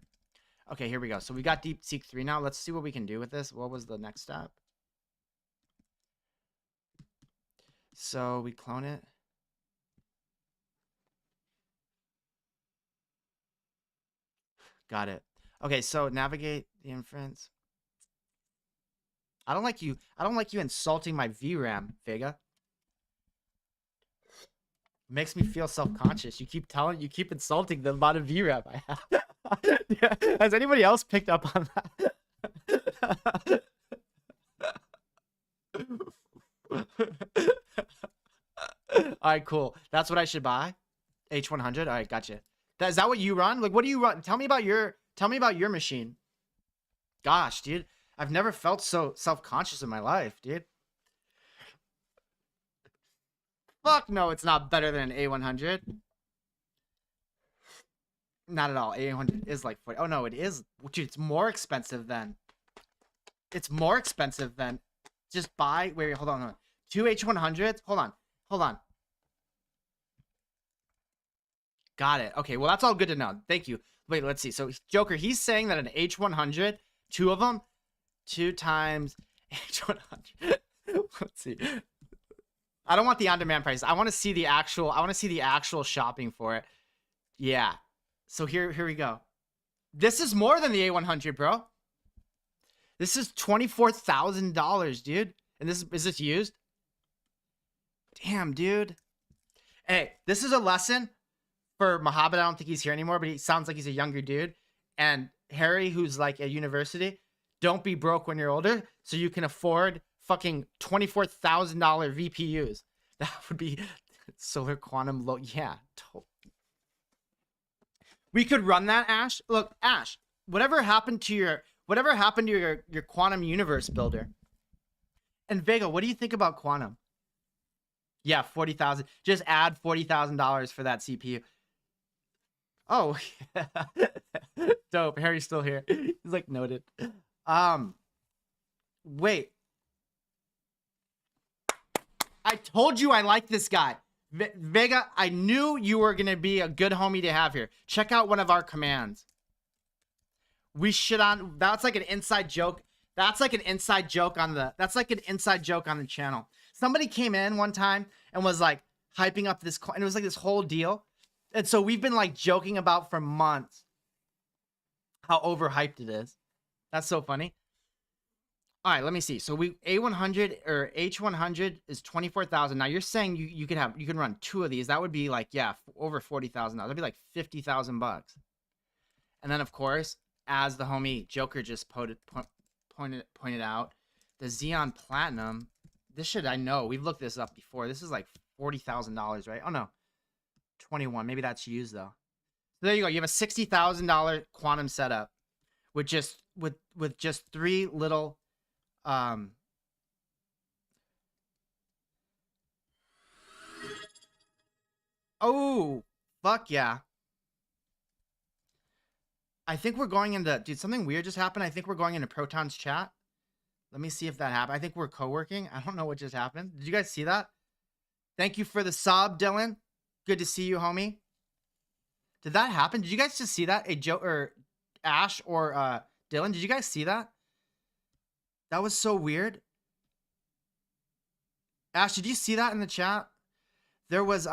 Okay, here we go. So we got DeepSeek 3 now. Let's see what we can do with this. What was the next step? So we clone it. Got it. Okay, so navigate the inference. I don't like you insulting my VRAM, Vega. Makes me feel self-conscious. You keep insulting the amount of VRAM I have. Yeah. Has anybody else picked up on that? All right, cool. That's what I should buy. H100. All right, gotcha. Is that what you run? Like, what do you run? Tell me about your machine. Gosh, dude, I've never felt so self-conscious in my life, dude. Fuck no, it's not better than an A100. Not at all. A100 is like 40. Oh no, it is. Dude, it's more expensive than. It's more expensive than. Just buy. Wait, hold on. 2 H100s. Hold on. Got it. Okay, well that's all good to know. Thank you. Wait, let's see. So Joker, he's saying that an H100, 2 of them, 2 times H100. Let's see. I don't want the on-demand price. I want to see the actual shopping for it. Yeah. So here we go. This is more than the A100, bro. This is $24,000, dude. And is this used? Damn, dude. Hey, this is a lesson for Mohammed, I don't think he's here anymore, but he sounds like he's a younger dude. And Harry, who's like at university, don't be broke when you're older, so you can afford fucking $24,000 VPUs. That would be solar quantum low. Yeah, we could run that, Ash. Look, Ash, whatever happened to your quantum universe builder? And Vega, what do you think about quantum? Yeah, 40,000. Just add $40,000 for that CPU. Oh, dope. Harry's still here. He's like noted. Wait. I told you I like this guy. Vega, I knew you were going to be a good homie to have here. Check out one of our commands. We shit on, that's like an inside joke. That's like an inside joke on the channel. Somebody came in one time and was like hyping up this, and it was like this whole deal. And so we've been like joking about for months how overhyped it is. That's so funny. All right, let me see. So we A100 or H100 is 24,000. Now you're saying you can run two of these. That would be like, yeah, over $40,000. That'd be like $50,000. And then of course, as the homie Joker just pointed out, the Xeon Platinum. This shit I know. We've looked this up before. This is like $40,000, right? Oh no, 21. Maybe that's used though. So there you go. You have a $60,000 quantum setup with just three little Oh, fuck yeah. I think we're going into, dude, something weird just happened. I think we're going into Proton's chat. Let me see if that happened. I think we're co-working. I don't know what just happened. Did you guys see that? Thank you for the sub, Dylan. Good to see you, homie. Did that happen? Did you guys just see that? Joe or Ash or Dylan, did you guys see that? That was so weird. Ash, did you see that in the chat? There was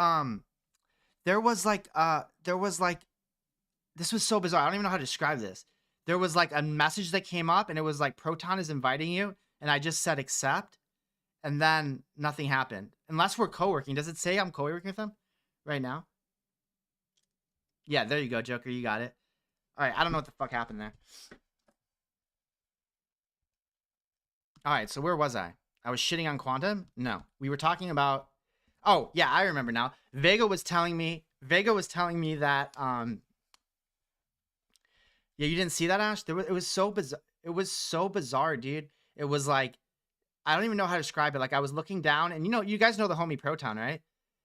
like this was so bizarre. I don't even know how to describe this. There was like a message that came up and it was like Proton is inviting you, and I just said accept, and then nothing happened. Unless we're co-working. Does it say I'm co-working with them right now? Yeah, there you go, Joker. You got it. All right, I don't know what the fuck happened there. All right, so where was I? I was shitting on quantum? No. We were talking about, oh, yeah, I remember now. Vega was telling me that yeah, you didn't see that, Ash? It was so bizarre. It was so bizarre, dude. It was like, I don't even know how to describe it. Like I was looking down, and you guys know the homie Proton, right?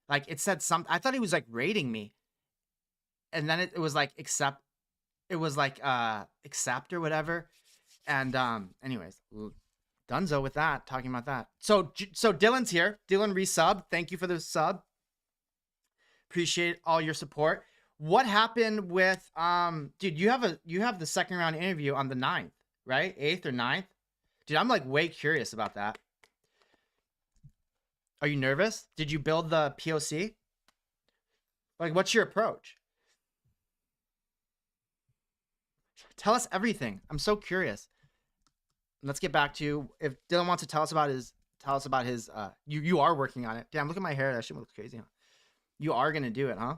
Like it said something. I thought he was like rating me. And then it was like accept. It was like accept or whatever. And anyways, Dunzo with that, talking about that. So Dylan's here. Dylan resub. Thank you for the sub. Appreciate all your support. What happened with dude, you have the second round interview on the 9th, right? 8th or 9th? Dude, I'm like way curious about that. Are you nervous? Did you build the POC? Like, what's your approach? Tell us everything. I'm so curious. Let's get back to, if Dylan wants to tell us about his you are working on it. Damn, look at my hair. That shit looks crazy. Huh? You are gonna do it, huh?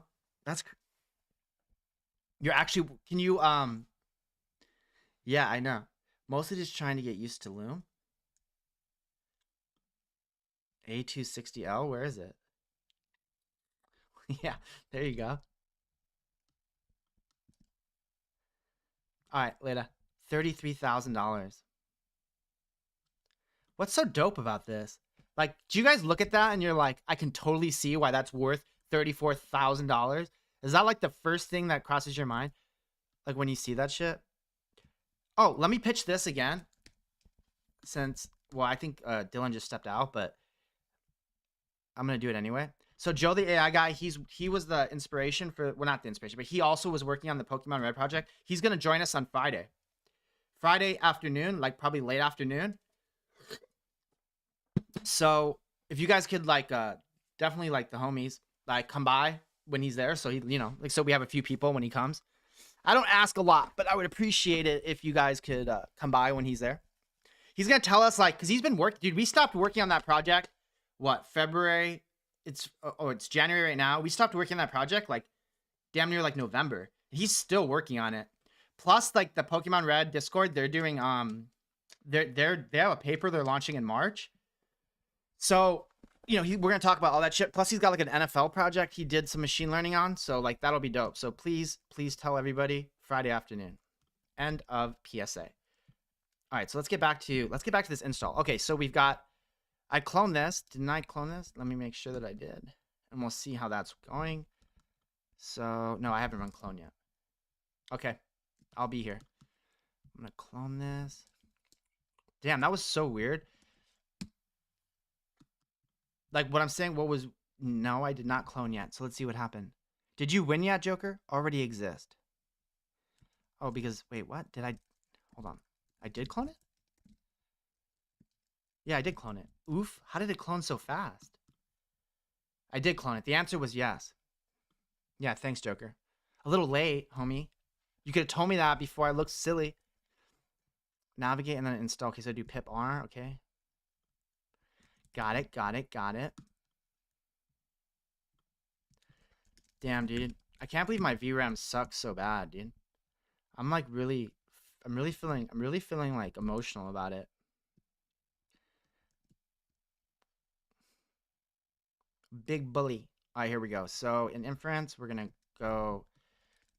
You're actually, can you yeah, I know. Mostly just trying to get used to Loom. A260L, where is it? Yeah, there you go. All right, later. $33,000. What's so dope about this? Like, do you guys look at that and you're like, I can totally see why that's worth $34,000? Is that like the first thing that crosses your mind? Like when you see that shit? Oh, let me pitch this again. Since, well, I think Dylan just stepped out, but I'm going to do it anyway. So Joe, the AI guy, he was the inspiration for, well, not the inspiration, but he also was working on the Pokemon Red project. He's going to join us on Friday afternoon, like probably late afternoon. So if you guys could like, definitely like the homies, like come by when he's there. So he, like, so we have a few people when he comes. I don't ask a lot, but I would appreciate it if you guys could come by when he's there. He's going to tell us like, cause he's been working, dude, we stopped working on that project. What, February? It's January right now. We stopped working on that project like damn near like November. He's still working on it. Plus, like the Pokemon Red Discord, they're doing they have a paper they're launching in March. So, you know, we're gonna talk about all that shit. Plus, he's got like an NFL project he did some machine learning on. So like that'll be dope. So please tell everybody Friday afternoon. End of PSA. All right, so let's get back to this install. Okay, so we've got, I cloned this. Didn't I clone this? Let me make sure that I did, and we'll see how that's going. So no, I haven't run clone yet. Okay, I'll be here. I'm gonna clone this. Damn, that was so weird. Like what I'm saying, no, I did not clone yet. So let's see what happened. Did you win yet, Joker? Already exist. Oh, because, wait, what? Hold on. I did clone it? Yeah, I did clone it. Oof, how did it clone so fast? I did clone it. The answer was yes. Yeah, thanks, Joker. A little late, homie. You could have told me that before I looked silly. Navigate and then install. Okay, so I do pip R, okay. Got it. Damn, dude. I can't believe my VRAM sucks so bad, dude. I'm really feeling like emotional about it. Big bully. All right, here we go. So in inference, we're gonna go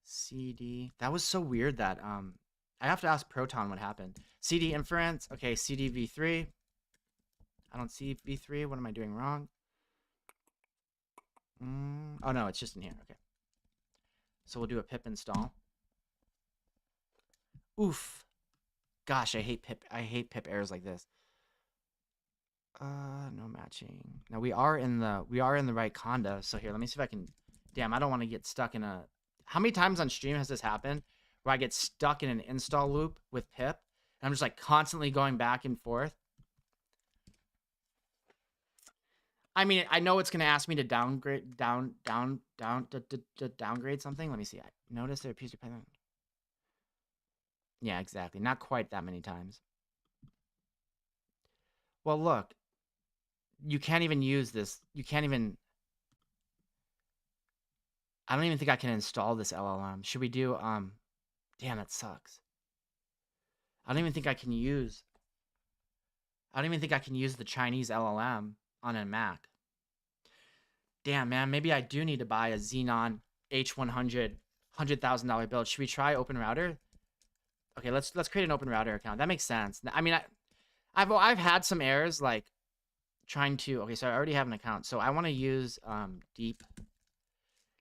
CD. That was so weird that I have to ask Proton what happened. CD inference. Okay, CD v3. I don't see v3. What am I doing wrong? Oh no, it's just in here. Okay. So we'll do a pip install. Oof. Gosh, I hate pip errors like this. No matching. Now we are in the right conda. So here, let me see if I can. Damn, I don't want to get stuck in a. How many times on stream has this happened where I get stuck in an install loop with pip and I'm just like constantly going back and forth? I mean, I know it's gonna ask me to downgrade downgrade something. Let me see. I notice there appears to be. Yeah, exactly. Not quite that many times. Well, look. You can't even use this. You can't even. I don't even think I can install this LLM. Should we do damn, that sucks. I don't even think I can use the Chinese LLM on a Mac. Damn, man, maybe I do need to buy a Xenon H100 $100,000 build. Should we try Open Router? Okay, let's create an Open Router account. That makes sense. I mean, I've had some errors like trying to. Okay, so I already have an account, so I want to use Deep.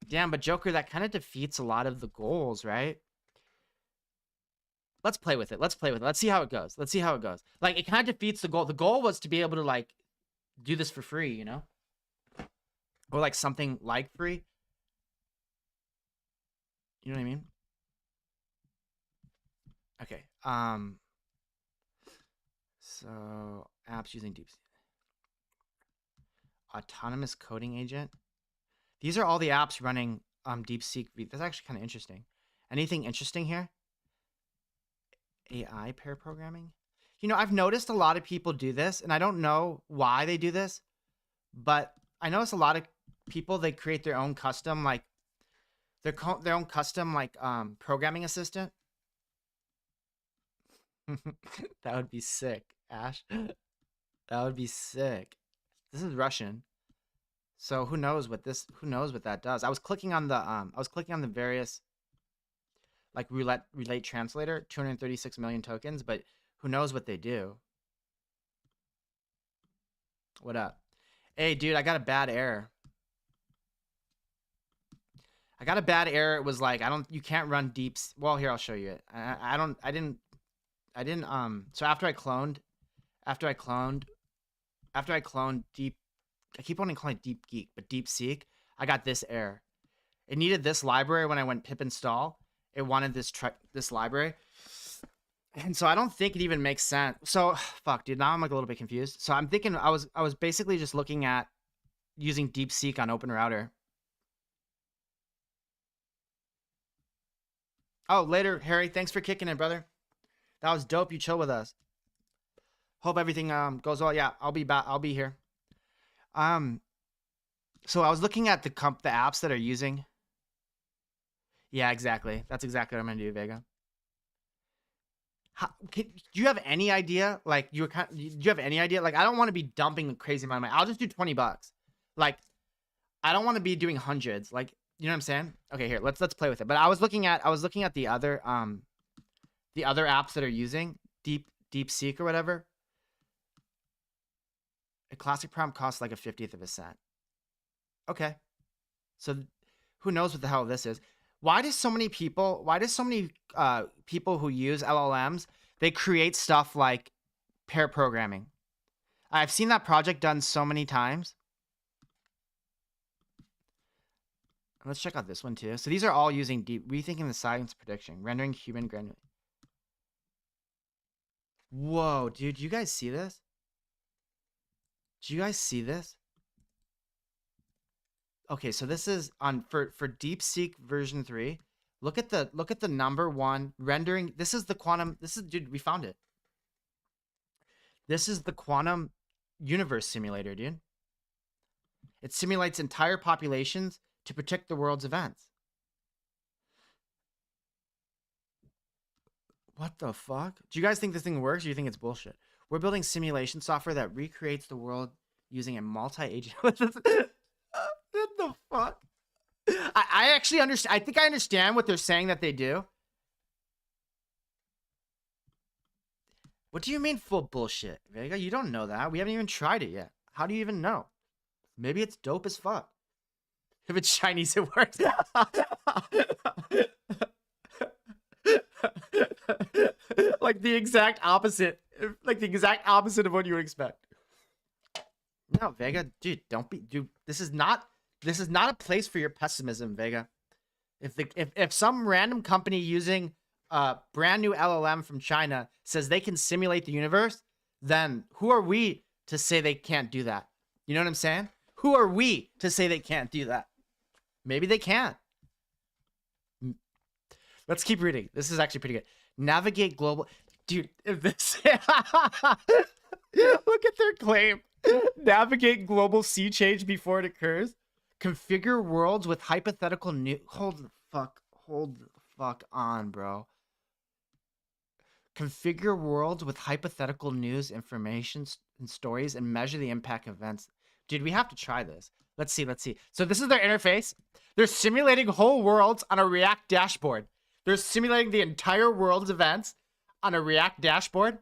Damn, but Joker, that kind of defeats a lot of the goals, right? Let's play with it. Let's see how it goes. Like, it kind of defeats the goal. The goal was to be able to, like, do this for free, you know? Or, like, something like free. You know what I mean? Okay. So, apps using DeepSeek. Autonomous coding agent. These are all the apps running DeepSeek. That's actually kind of interesting. Anything interesting here? AI pair programming. You know, I've noticed a lot of people do this, and I don't know why they do this, but I notice a lot of people, they create their own custom, like, their own custom, like, programming assistant. That would be sick, Ash. That would be sick. This is Russian. So who knows what that does? I was clicking on the various, like, relate translator, 236 million tokens, but who knows what they do? What up? Hey, dude, I got a bad error. It was like, you can't run deep. Well, here, I'll show you it. I didn't, so after I cloned deep, I keep wanting to call it Deep Geek, but DeepSeek, I got this error. It needed this library when I went pip install. It wanted this library. And so I don't think it even makes sense. So fuck, dude, now I'm like a little bit confused. So I'm thinking I was basically just looking at using DeepSeek on Open Router. Oh, later, Harry. Thanks for kicking it, brother. That was dope. You chill with us. Hope everything goes well. Yeah, I'll be back. I'll be here. So I was looking at the apps that are using Yeah, exactly. That's exactly what I'm gonna do, Vega. Do you have any idea? Like, do you have any idea? Like, I don't want to be dumping a crazy amount of money. I'll just do $20. Like, I don't want to be doing hundreds. Like, you know what I'm saying? Okay, here, let's play with it. But I was looking at the other apps that are using DeepSeek or whatever. A classic prompt costs like a 50th of a cent. Okay. So who knows what the hell this is? Why do so many people who use LLMs, they create stuff like pair programming? I've seen that project done so many times. Let's check out this one too. So these are all using rethinking the science prediction, rendering human granular. Whoa, dude, do you guys see this? Do you guys see this? Okay, so this is on for DeepSeek version 3. Look at the number 1 rendering. This is the quantum. Dude, we found it. This is the quantum universe simulator, dude. It simulates entire populations to predict the world's events. What the fuck? Do you guys think this thing works or do you think it's bullshit? We're building simulation software that recreates the world using a multi-agent. What the fuck? I actually understand. I think I understand what they're saying that they do. What do you mean full bullshit, Vega? You don't know that. We haven't even tried it yet. How do you even know? Maybe it's dope as fuck. If it's Chinese, it works. Like the exact opposite. Like the exact opposite of what you would expect. No, Vega, dude, don't be, dude. This is not a place for your pessimism, Vega. If some random company using a brand new LLM from China says they can simulate the universe, then who are we to say they can't do that? You know what I'm saying? Who are we to say they can't do that? Maybe they can. Let's keep reading. This is actually pretty good. Navigate global. Dude, if this. Look at their claim. Navigate global sea change before it occurs. Configure worlds with hypothetical new. Hold the fuck on, bro. Configure worlds with hypothetical news, information, and stories, and measure the impact of events. Dude, we have to try this. Let's see. So this is their interface. They're simulating whole worlds on a React dashboard. They're simulating the entire world's events on a React dashboard.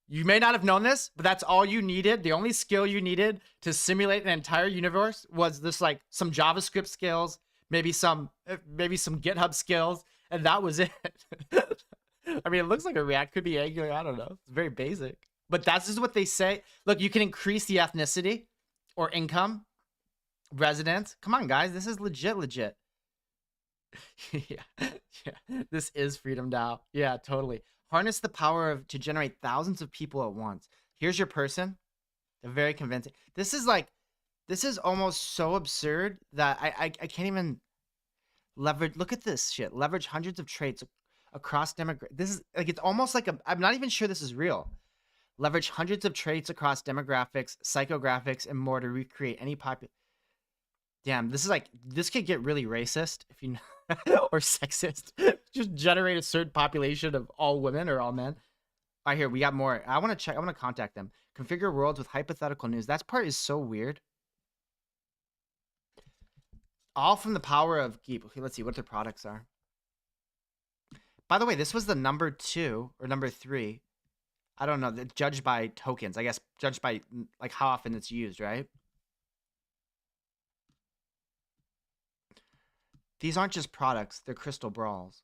You may not have known this, but that's all you needed. The only skill you needed to simulate an entire universe was this, like, some JavaScript skills, maybe some GitHub skills, and that was it. I mean, it looks like a React, could be Angular. I don't know. It's very basic. But that's just what they say. Look, you can increase the ethnicity or income, residence. Come on, guys. This is legit. yeah. This is Freedom DAO. Yeah, totally. Harness the power to generate thousands of people at once. Here's your person. They're very convincing. This is almost so absurd that I can't even leverage. Look at this shit. Leverage hundreds of traits across demographics. This is like, it's almost like I'm not even sure this is real. Leverage hundreds of traits across demographics, psychographics, and more to recreate any Damn, this could get really racist if you know, or sexist. Just generate a certain population of all women or all men. All right, here we got more. I want to contact them. Configure worlds with hypothetical news. That part is so weird. All from the power of Geep. Okay, let's see what their products are. By the way, this was the number 2 or number 3. I don't know. Judged by tokens, I guess. Judged by like how often it's used, right? These aren't just products, they're crystal balls.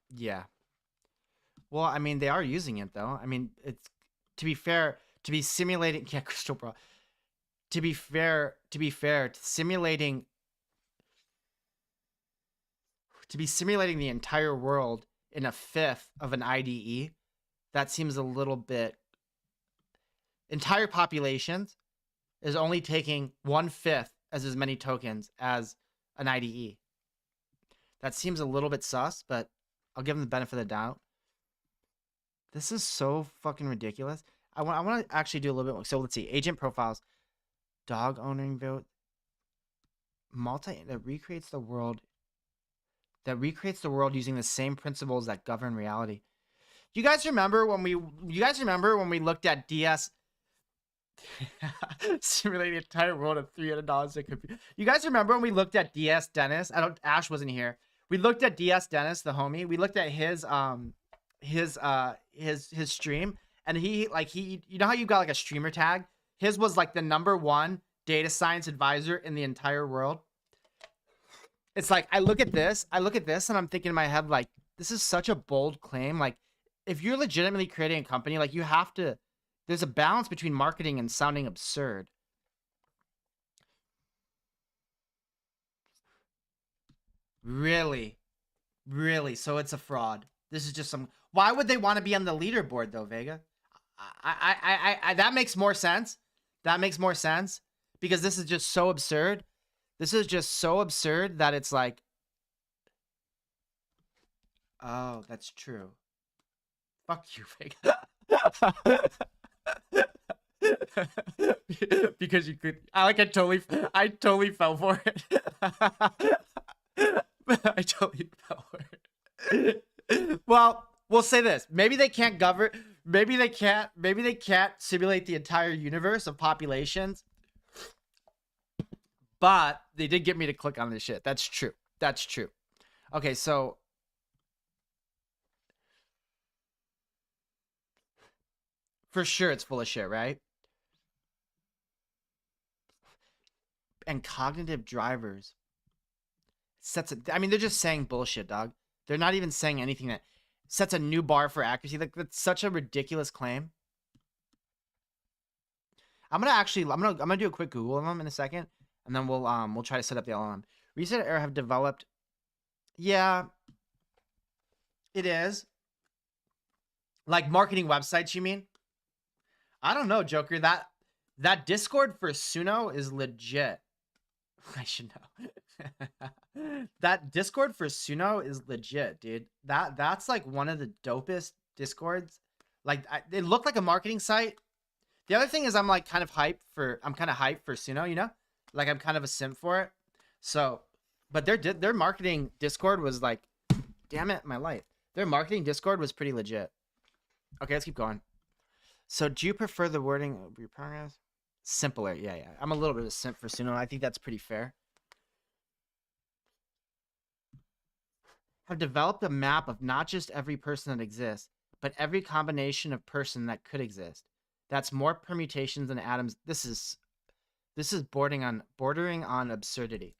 Yeah. Well, I mean, they are using it though. I mean, it's, to be fair, to be simulating, yeah, crystal ball. To be fair, simulating the entire world in a fifth of an IDE, that seems a little bit. Entire populations is only taking 1/5 as many tokens as an IDE. That seems a little bit sus, but I'll give them the benefit of the doubt. This is so fucking ridiculous. I want to actually do a little bit more. So let's see. Agent profiles. Dog owning vote. That recreates the world. That recreates the world using the same principles that govern reality. You guys remember when we? You guys remember when we looked at DS? Simulate the entire world of $300 a computer. You guys remember when we looked at DS Dennis? Ash wasn't here. We looked at DS Dennis, the homie. We looked at his stream, and he you know how you got like a streamer tag? His was like the #1 data science advisor in the entire world. It's like I look at this, and I'm thinking in my head, like, this is such a bold claim. Like, if you're legitimately creating a company, like, you have to, there's a balance between marketing and sounding absurd. Really? Really? So it's a fraud. This is just some, why would they want to be on the leaderboard though, Vega? That makes more sense. That makes more sense because this is just so absurd. This is just so absurd that it's like, oh, that's true. Fuck you, Vega. Because you could, I totally fell for it. I totally fell for it. Well, we'll say this. Maybe they can't govern, maybe they can't simulate the entire universe of populations. But they did get me to click on this shit. That's true. That's true. Okay, so for sure it's full of shit, right? And cognitive drivers sets a, I mean, they're just saying bullshit, dog. They're not even saying anything that sets a new bar for accuracy. Like, that's such a ridiculous claim. I'm gonna do a quick Google of them in a second, and then we'll try to set up the LLM. Reset Air have developed. Yeah, it is. Like marketing websites, you mean? I don't know, Joker. That Discord for Suno is legit. I should know. That Discord for Suno is legit, dude. That's like one of the dopest Discords. Like, it looked like a marketing site. The other thing is I'm kind of hyped for Suno, you know? Like, I'm kind of a simp for it. So, but their marketing Discord was like, damn it, my life. Their marketing Discord was pretty legit. Okay, let's keep going. So, do you prefer the wording of your progress? Simpler, yeah. I'm a little bit of a simp for Suno. I think that's pretty fair. Have developed a map of not just every person that exists, but every combination of person that could exist. That's more permutations than atoms. This is bordering on absurdity.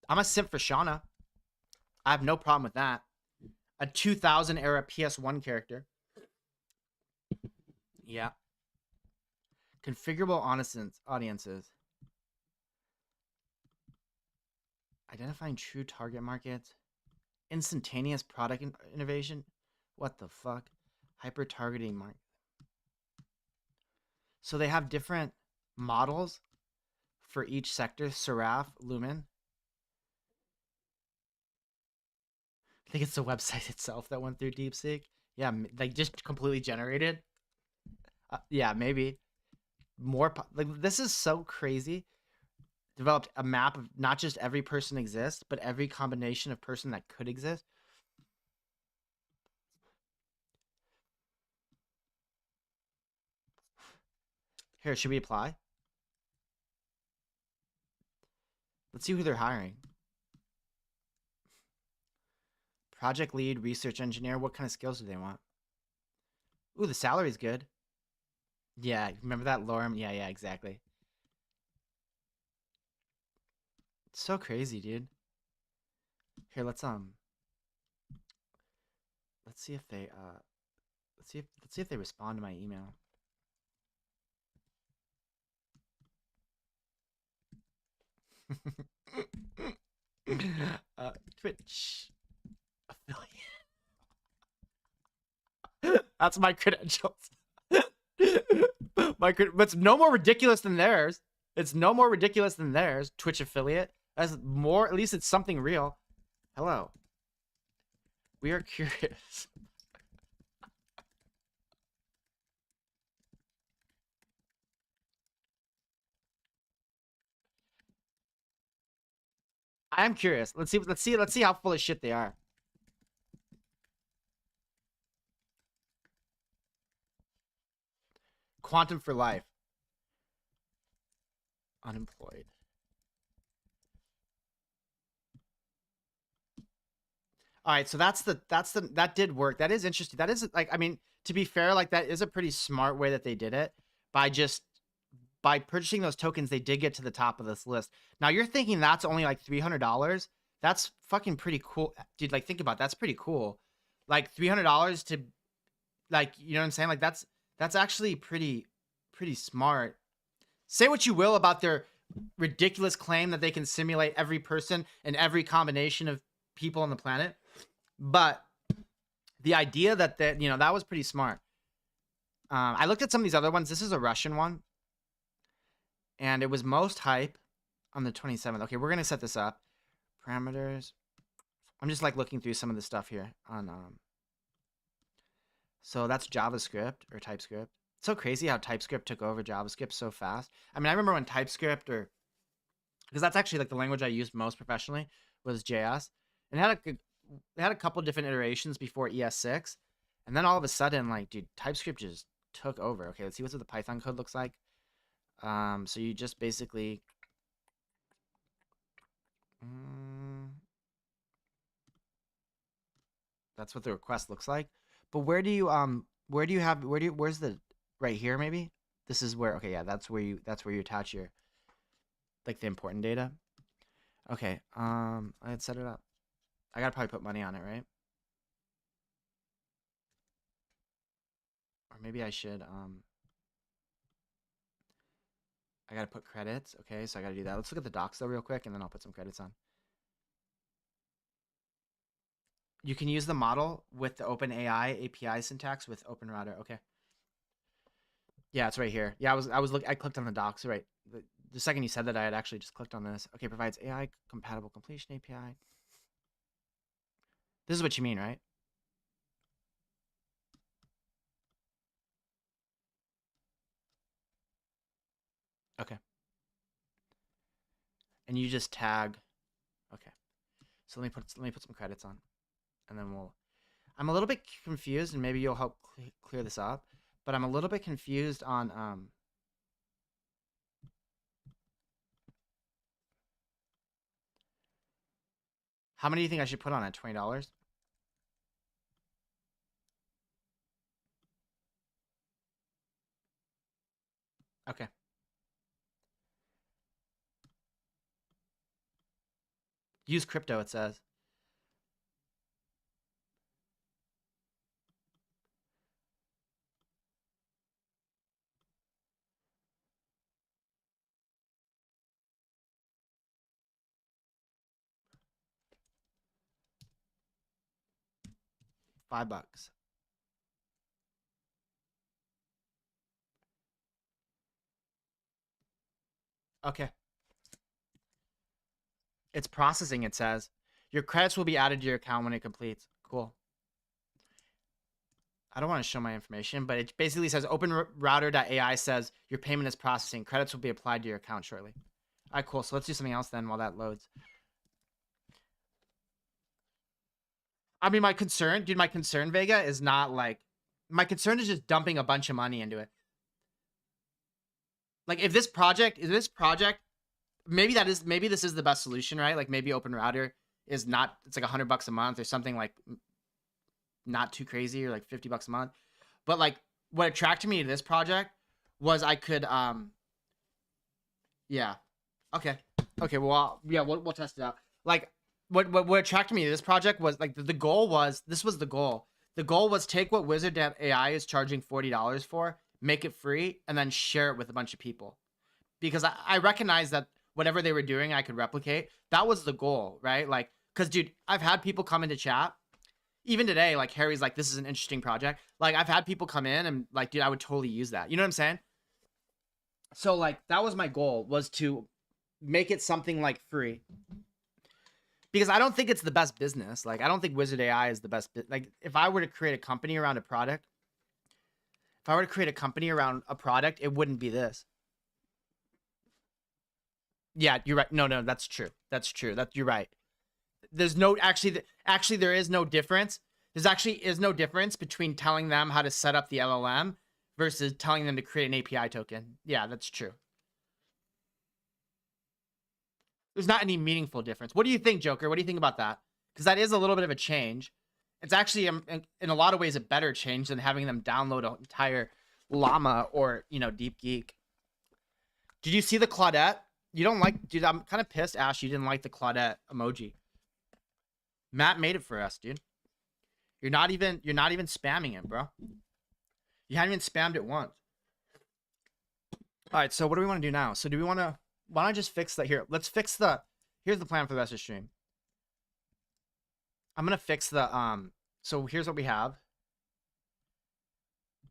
I'm a simp for Shauna. I have no problem with that. A 2000 era PS1 character. Yeah. Configurable audiences. Identifying true target markets. Instantaneous product innovation. What the fuck? Hyper targeting market. So they have different models for each sector. Seraph, Lumen. I think it's the website itself that went through DeepSeek. Yeah, like just completely generated. Yeah, maybe more. Like, this is so crazy. Developed a map of not just every person exists, but every combination of person that could exist. Here, should we apply? Let's see who they're hiring. Project lead, research engineer. What kind of skills do they want? Ooh, the salary's good. Yeah, remember that Lorem? Yeah, exactly. It's so crazy, dude. Here, let's see if they let's see if they respond to my email. Twitch affiliate. That's my credentials. But it's no more ridiculous than theirs. It's no more ridiculous than theirs. Twitch affiliate. That's more. At least it's something real. Hello. We are curious. I'm curious. Let's see how full of shit they are. Quantum for life. Unemployed. All right, so that did work. That is interesting. That is like, I mean, to be fair, like that is a pretty smart way that they did it by purchasing those tokens. They did get to the top of this list. Now you're thinking that's only like $300. That's fucking pretty cool, dude. Like think about it, that's pretty cool. Like $300 to, like, you know what I'm saying? Like that's actually pretty smart. Say what you will about their ridiculous claim that they can simulate every person and every combination of people on the planet, but the idea that that was pretty smart. I looked at some of these other ones. This is a Russian one, and it was most hype on the 27th. Okay, we're gonna set this up. Parameters. I'm just like looking through some of the stuff here on so that's JavaScript or TypeScript. It's so crazy how TypeScript took over JavaScript so fast. I mean, I remember when TypeScript, because that's actually like the language I used most professionally, was JS. And it had a couple different iterations before ES6. And then all of a sudden, like, dude, TypeScript just took over. Okay, let's see what the Python code looks like. So you just basically that's what the request looks like. But where's the right here maybe? This is where, okay, yeah, that's where you attach your, like, the important data. Okay, I'd set it up. I gotta probably put money on it, right? Or maybe I should, I gotta put credits. Okay, so I gotta do that. Let's look at the docs though real quick, and then I'll put some credits on. You can use the model with the OpenAI API syntax with OpenRouter. Okay. Yeah, it's right here. Yeah, I clicked on the docs, right? The second you said that, I had actually just clicked on this. Okay, provides AI compatible completion API. This is what you mean, right? Okay. And you just tag. Okay. So let me put some credits on, and then I'm a little bit confused, and maybe you'll help clear this up. But I'm a little bit confused on how many do you think I should put on it? $20? Okay. Use crypto, it says. $5. Okay. It's processing, it says. Your credits will be added to your account when it completes. Cool. I don't want to show my information, but it basically says OpenRouter.ai says your payment is processing. Credits will be applied to your account shortly. All right, cool. So let's do something else then while that loads. I mean, my concern, Vega, is not like, my concern is just dumping a bunch of money into it. Like if this project, maybe this is the best solution, right? Like maybe OpenRouter is not, it's like $100 a month or something, like not too crazy, or like $50 a month. But like what attracted me to this project was I could, yeah. Okay. Well, yeah, we'll test it out. Like what attracted me to this project was like the goal was, this was the goal. The goal was take what Wizard.ai is charging $40 for, make it free, and then share it with a bunch of people. Because I recognize that whatever they were doing, I could replicate. That was the goal, right? Like, because, dude, I've had people come into chat. Even today, like, Harry's like, this is an interesting project. Like, I've had people come in and, like, dude, I would totally use that. You know what I'm saying? So, like, that was my goal, was to make it something, like, free. Because I don't think it's the best business. Like, I don't think Wizard AI is the best. Like, if I were to create a company around a product, it wouldn't be this. Yeah, you're right. No, that's true. That's true. You're right. There's no actually there is no difference. There's actually is no difference between telling them how to set up the LLM versus telling them to create an API token. Yeah, that's true. There's not any meaningful difference. What do you think, Joker? What do you think about that? Because that is a little bit of a change. It's actually, in a lot of ways, a better change than having them download an entire Llama or, DeepGeek. Did you see the Claudette? You don't like, dude, I'm kind of pissed, Ash, you didn't like the Claudette emoji. Matt made it for us, dude. You're not even spamming it, bro. You haven't even spammed it once. All right, so what do we want to do now? So do we want to, why don't I just fix that here? Let's fix here's the plan for the rest of the stream. I'm going to fix so here's what we have.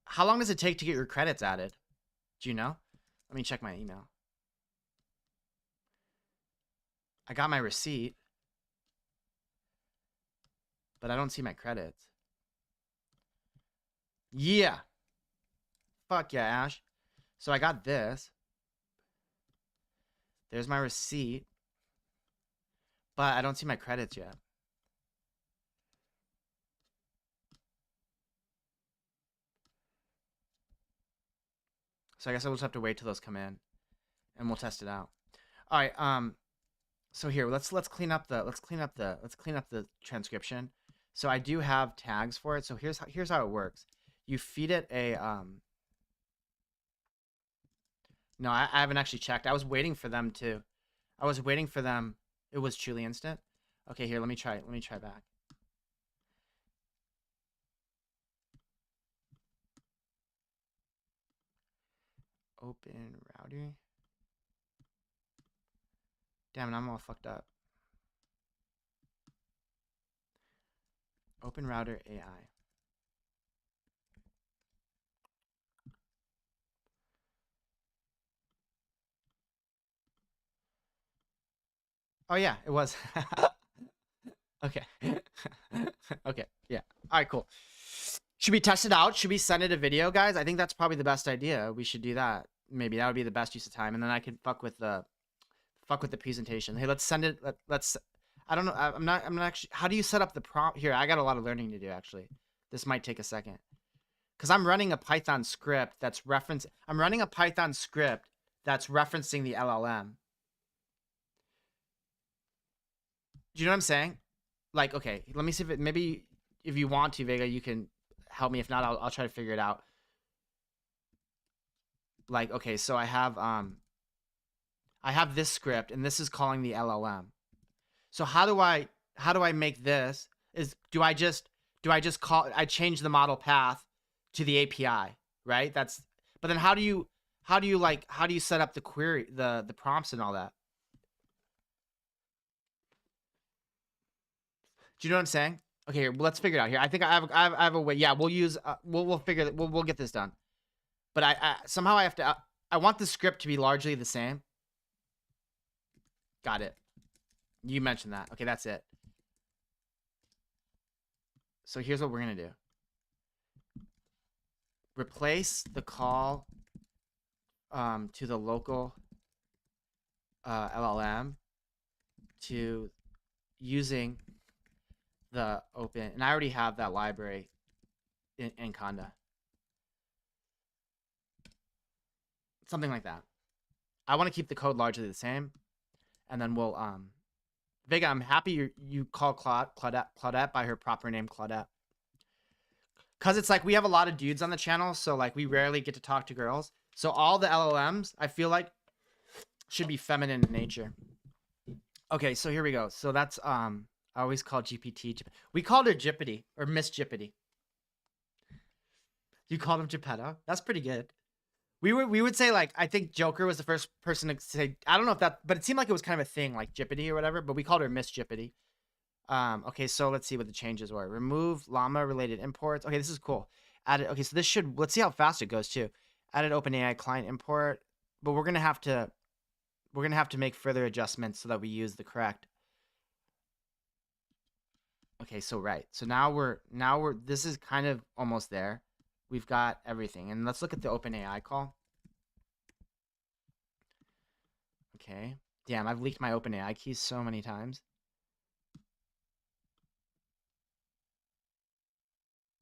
How long does it take to get your credits added? Do you know? Let me check my email. I got my receipt, but I don't see my credits. Yeah. Fuck yeah, Ash. So I got this. There's my receipt, but I don't see my credits yet. So I guess I'll just have to wait till those come in, and we'll test it out. All right. So here, let's clean up the transcription. So I do have tags for it. So here's how it works. You feed it a No, I haven't actually checked. I was waiting for them. It was truly instant. Okay, here, let me try back. Open router. Damn it, I'm all fucked up. Open router AI. Oh yeah, it was. Okay. Okay, yeah. All right, cool. Should we test it out? Should we send it a video, guys? I think that's probably the best idea. We should do that. Maybe that would be the best use of time, and then I could fuck with the presentation. Hey, let's send it. Let's. I don't know. I'm not actually. How do you set up the prompt here? I got a lot of learning to do actually. This might take a second, because I'm running a Python script that's referencing the LLM. Do you know what I'm saying? Like, okay, let me see if maybe if you want to, Vega, you can help me. If not, I'll try to figure it out. Like, okay, so I have this script, and this is calling the LLM. So how do I make this? Do I change the model path to the API, right? But then how do you set up the query, the prompts and all that? Do you know what I'm saying? Okay, here, let's figure it out here. I think I have a way. Yeah, we'll use we'll figure that we'll get this done. But I somehow I have to I want the script to be largely the same. Got it. You mentioned that. Okay, that's it. So here's what we're going to do. Replace the call to the local LLM to using the open, and I already have that library in Conda. Something like that. I want to keep the code largely the same, and then we'll Vega, I'm happy you call Claudette by her proper name, Claudette. Cause it's like we have a lot of dudes on the channel, so like we rarely get to talk to girls. So all the LLMs, I feel like, should be feminine in nature. Okay, so here we go. So that's I always call GPT. We called her Jippity or Miss Jippity. You called him Geppetto? That's pretty good. We would say, like, I think Joker was the first person to say, I don't know if that, but it seemed like it was kind of a thing, like Jippity or whatever, but we called her Miss Jippity. Okay, so let's see what the changes were. Remove llama related imports. Okay, this is cool. Added, okay, so this should, let's see how fast it goes too. Added OpenAI client import, but we're gonna have to make further adjustments so that we use the correct. Okay, so right. So now we're this is kind of almost there. We've got everything. And let's look at the OpenAI call. Okay. Damn, I've leaked my OpenAI keys so many times.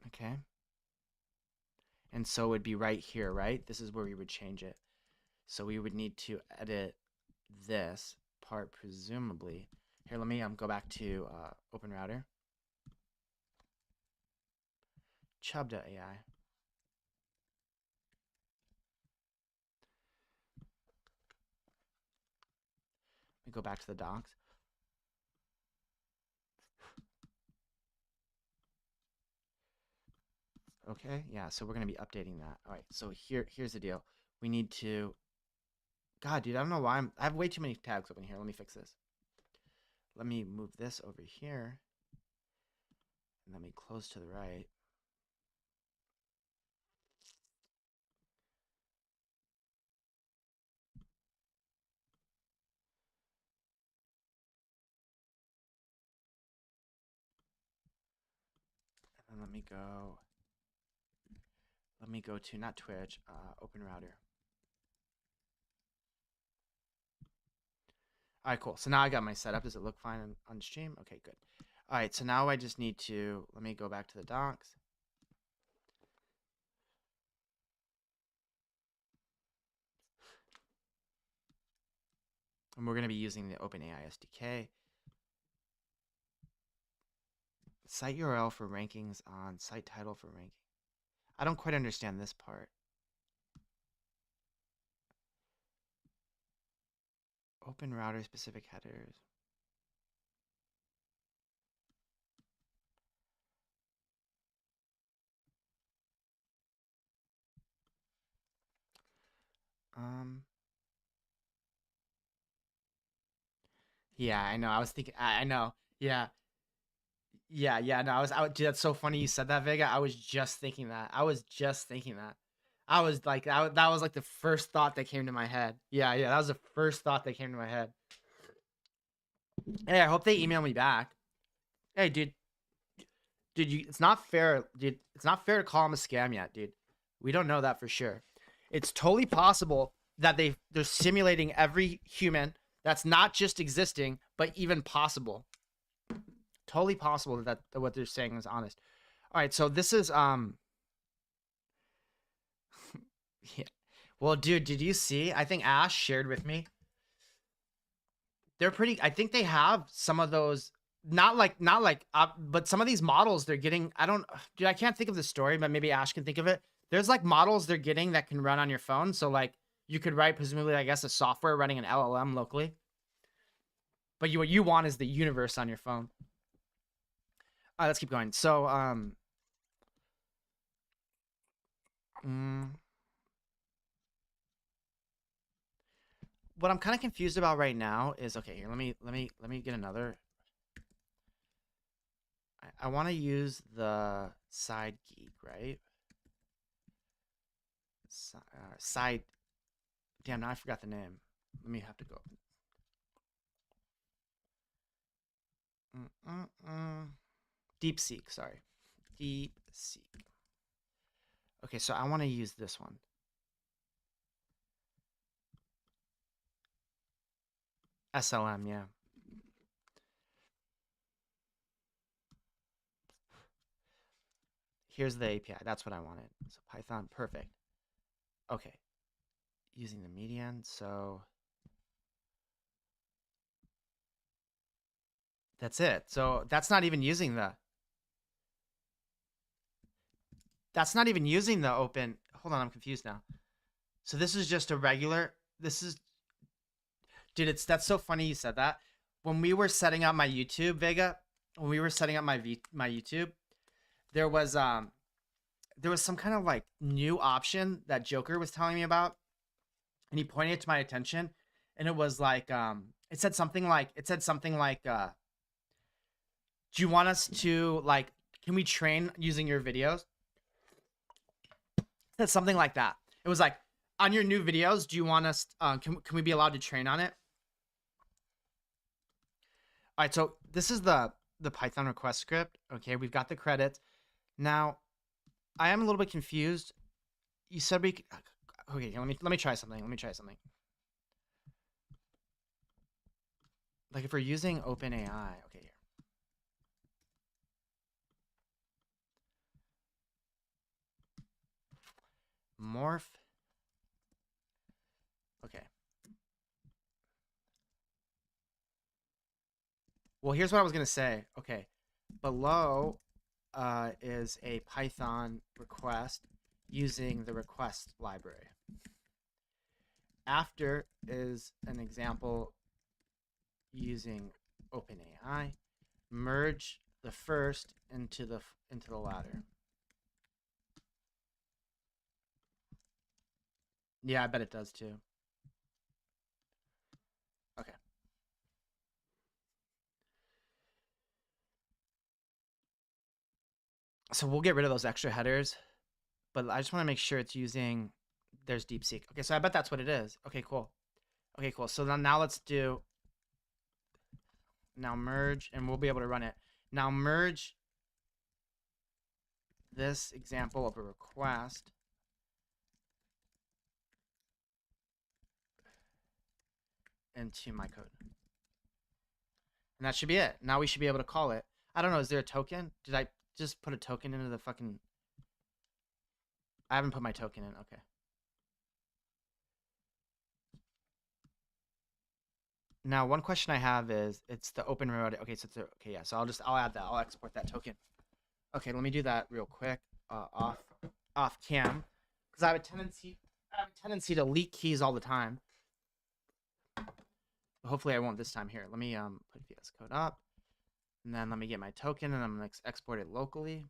Okay. And so it would be right here, right? This is where we would change it. So we would need to edit this part, presumably. Here, let me go back to OpenRouter. Chubb.ai. Let me go back to the docs. Okay, yeah, so we're gonna be updating that. All right, so here's the deal. We need to. God, dude, I don't know why I have way too many tags open here. Let me fix this. Let me move this over here. And let me close to the right. And then let me go to not Twitch, OpenRouter. All right, cool. So now I got my setup. Does it look fine on stream? Okay, good. All right, so now I just need to, let me go back to the docs. And we're going to be using the OpenAI SDK. Site URL for rankings on site title for ranking. I don't quite understand this part. Open router specific headers. Yeah, I know. I was thinking. I know. Yeah. Yeah. No, dude, that's so funny you said that, Vega. I was just thinking that. I was like, that was like the first thought that came to my head. Yeah. That was the first thought that came to my head. Hey, I hope they email me back. Hey, dude, it's not fair, dude. It's not fair to call them a scam yet, dude. We don't know that for sure. It's totally possible that they're simulating every human. That's not just existing, but even possible. Totally possible that what they're saying is honest. All right, so this is yeah. Well, dude, did you see? I think Ash shared with me. They're pretty. I think they have some of those. Not like, but some of these models they're getting. Dude, I can't think of the story, but maybe Ash can think of it. There's like models they're getting that can run on your phone. So like you could write presumably, I guess, a software running an LLM locally. But what you want is the universe on your phone. All right, let's keep going. So what I'm kind of confused about right now is, okay, here, let me get another. I want to use the side geek, right? Side. Damn, now I forgot the name. Let me have to go. DeepSeek, sorry. DeepSeek. Okay, so I want to use this one. SLM, yeah. Here's the API. That's what I wanted. So Python, perfect. Okay. Using the median, so that's it. So that's not even using the open. Hold on, I'm confused now. So this is just a regular, dude, that's so funny you said that. When we were setting up my YouTube, Vega, when we were setting up my YouTube, there was some kind of like new option that Joker was telling me about, and he pointed it to my attention, and it was like it said something like do you want us to, like, can we train using your videos? It said something like that. It was like, on your new videos, do you want us can we be allowed to train on it? All right, so this is the Python request script. Okay, we've got the credits. Now, I am a little bit confused. You said we okay, let me try something. Like if we're using OpenAI, okay, here. Morph. Okay. Well, here's what I was gonna say. Okay, below is a Python request using the request library. After is an example using OpenAI. Merge the first into the latter. Yeah, I bet it does too. Okay. So we'll get rid of those extra headers, but I just want to make sure it's using, there's DeepSeek. Okay, so I bet that's what it is. Okay, cool. Okay, cool. So now let's do, now merge, and we'll be able to run it. Now merge this example of a request into my code. And that should be it. Now we should be able to call it. I don't know, is there a token? Did I just put a token into the fucking... I haven't put my token in, okay. Now, one question I have is, it's the open remote. Okay, so it's okay, yeah. So I'll add that. I'll export that token. Okay, let me do that real quick. Off cam, because I have a tendency to leak keys all the time. Hopefully, I won't this time. Here, let me put VS Code up, and then let me get my token, and I'm gonna export it locally.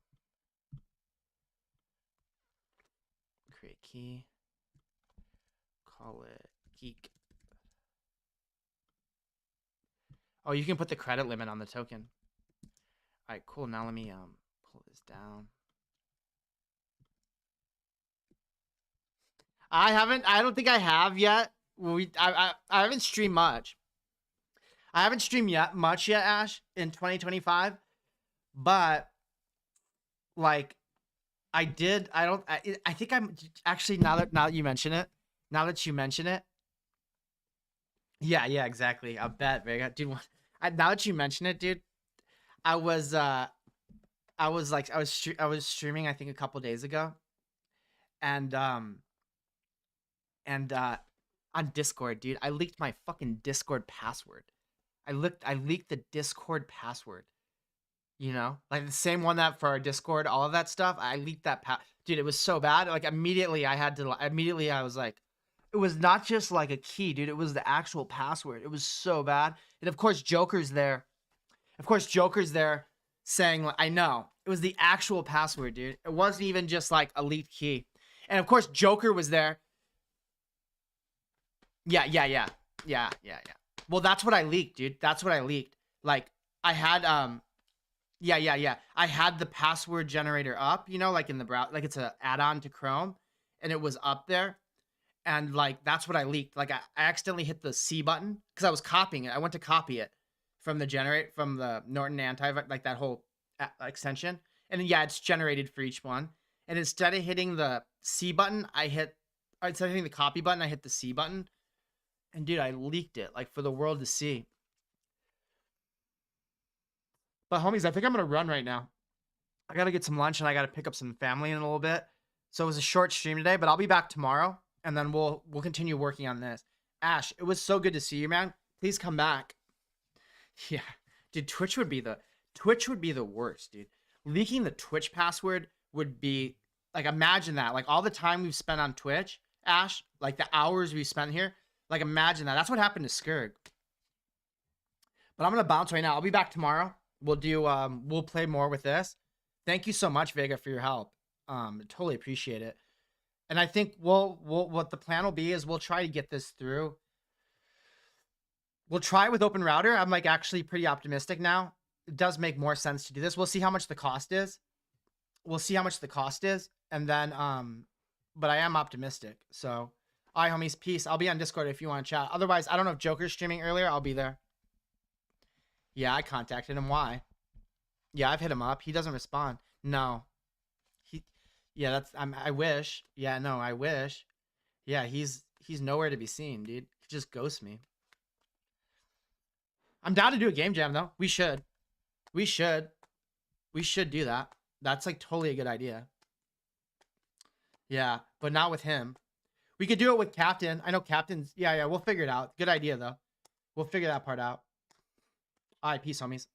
Create key. Call it geek. Oh, you can put the credit limit on the token. All right, cool. Now let me pull this down. I don't think I have yet. I haven't streamed much. I haven't streamed much yet, Ash, in 2025. But like I think I'm actually, now that you mention it. Yeah, exactly. I bet, Vega. Dude, now that you mention it, dude, I was streaming I think a couple days ago, and on Discord, dude, I leaked my fucking Discord password. I leaked the Discord password. You know, like the same one that for our Discord, all of that stuff. I leaked that dude. It was so bad. Like immediately, I was like, it was not just like a key, dude. It was the actual password. It was so bad. And of course, Joker's there. Saying, like, I know. It was the actual password, dude. It wasn't even just like a leaked key. And of course, Joker was there. Yeah. Well, that's what I leaked, dude. That's what I leaked. Like, I had, yeah. I had the password generator up, you know, like in the browser, like it's an add-on to Chrome, and it was up there. And like, that's what I leaked. Like I accidentally hit the C button because I was copying it. I went to copy it from the Norton Antivirus, like that whole extension. And then, yeah, it's generated for each one. And instead of hitting the C button, instead of hitting the copy button, I hit the C button. And dude, I leaked it like for the world to see. But homies, I think I'm going to run right now. I got to get some lunch and I got to pick up some family in a little bit. So it was a short stream today, but I'll be back tomorrow. And then we'll continue working on this. Ash, it was so good to see you, man. Please come back. Yeah, dude, Twitch would be the worst, dude. Leaking the Twitch password would be like, imagine that. Like all the time we've spent on Twitch, Ash, like the hours we spent here. Like imagine that. That's what happened to Skurg. But I'm gonna bounce right now. I'll be back tomorrow. We'll play more with this. Thank you so much, Vega, for your help. Totally appreciate it. And I think what the plan will be is we'll try to get this through. We'll try it with Open Router. I'm like actually pretty optimistic now. It does make more sense to do this. We'll see how much the cost is. And then, but I am optimistic. So, all right, homies, peace. I'll be on Discord if you want to chat. Otherwise, I don't know if Joker's streaming earlier. I'll be there. Yeah, I contacted him. Why? Yeah, I've hit him up. He doesn't respond. No. Yeah, I wish. Yeah, no, I wish. Yeah, he's nowhere to be seen, dude. He just ghosts me. I'm down to do a game jam though. We should. We should do that. That's like totally a good idea. Yeah, but not with him. We could do it with Captain. I know Captain's. Yeah, we'll figure it out. Good idea though. We'll figure that part out. All right, peace, homies.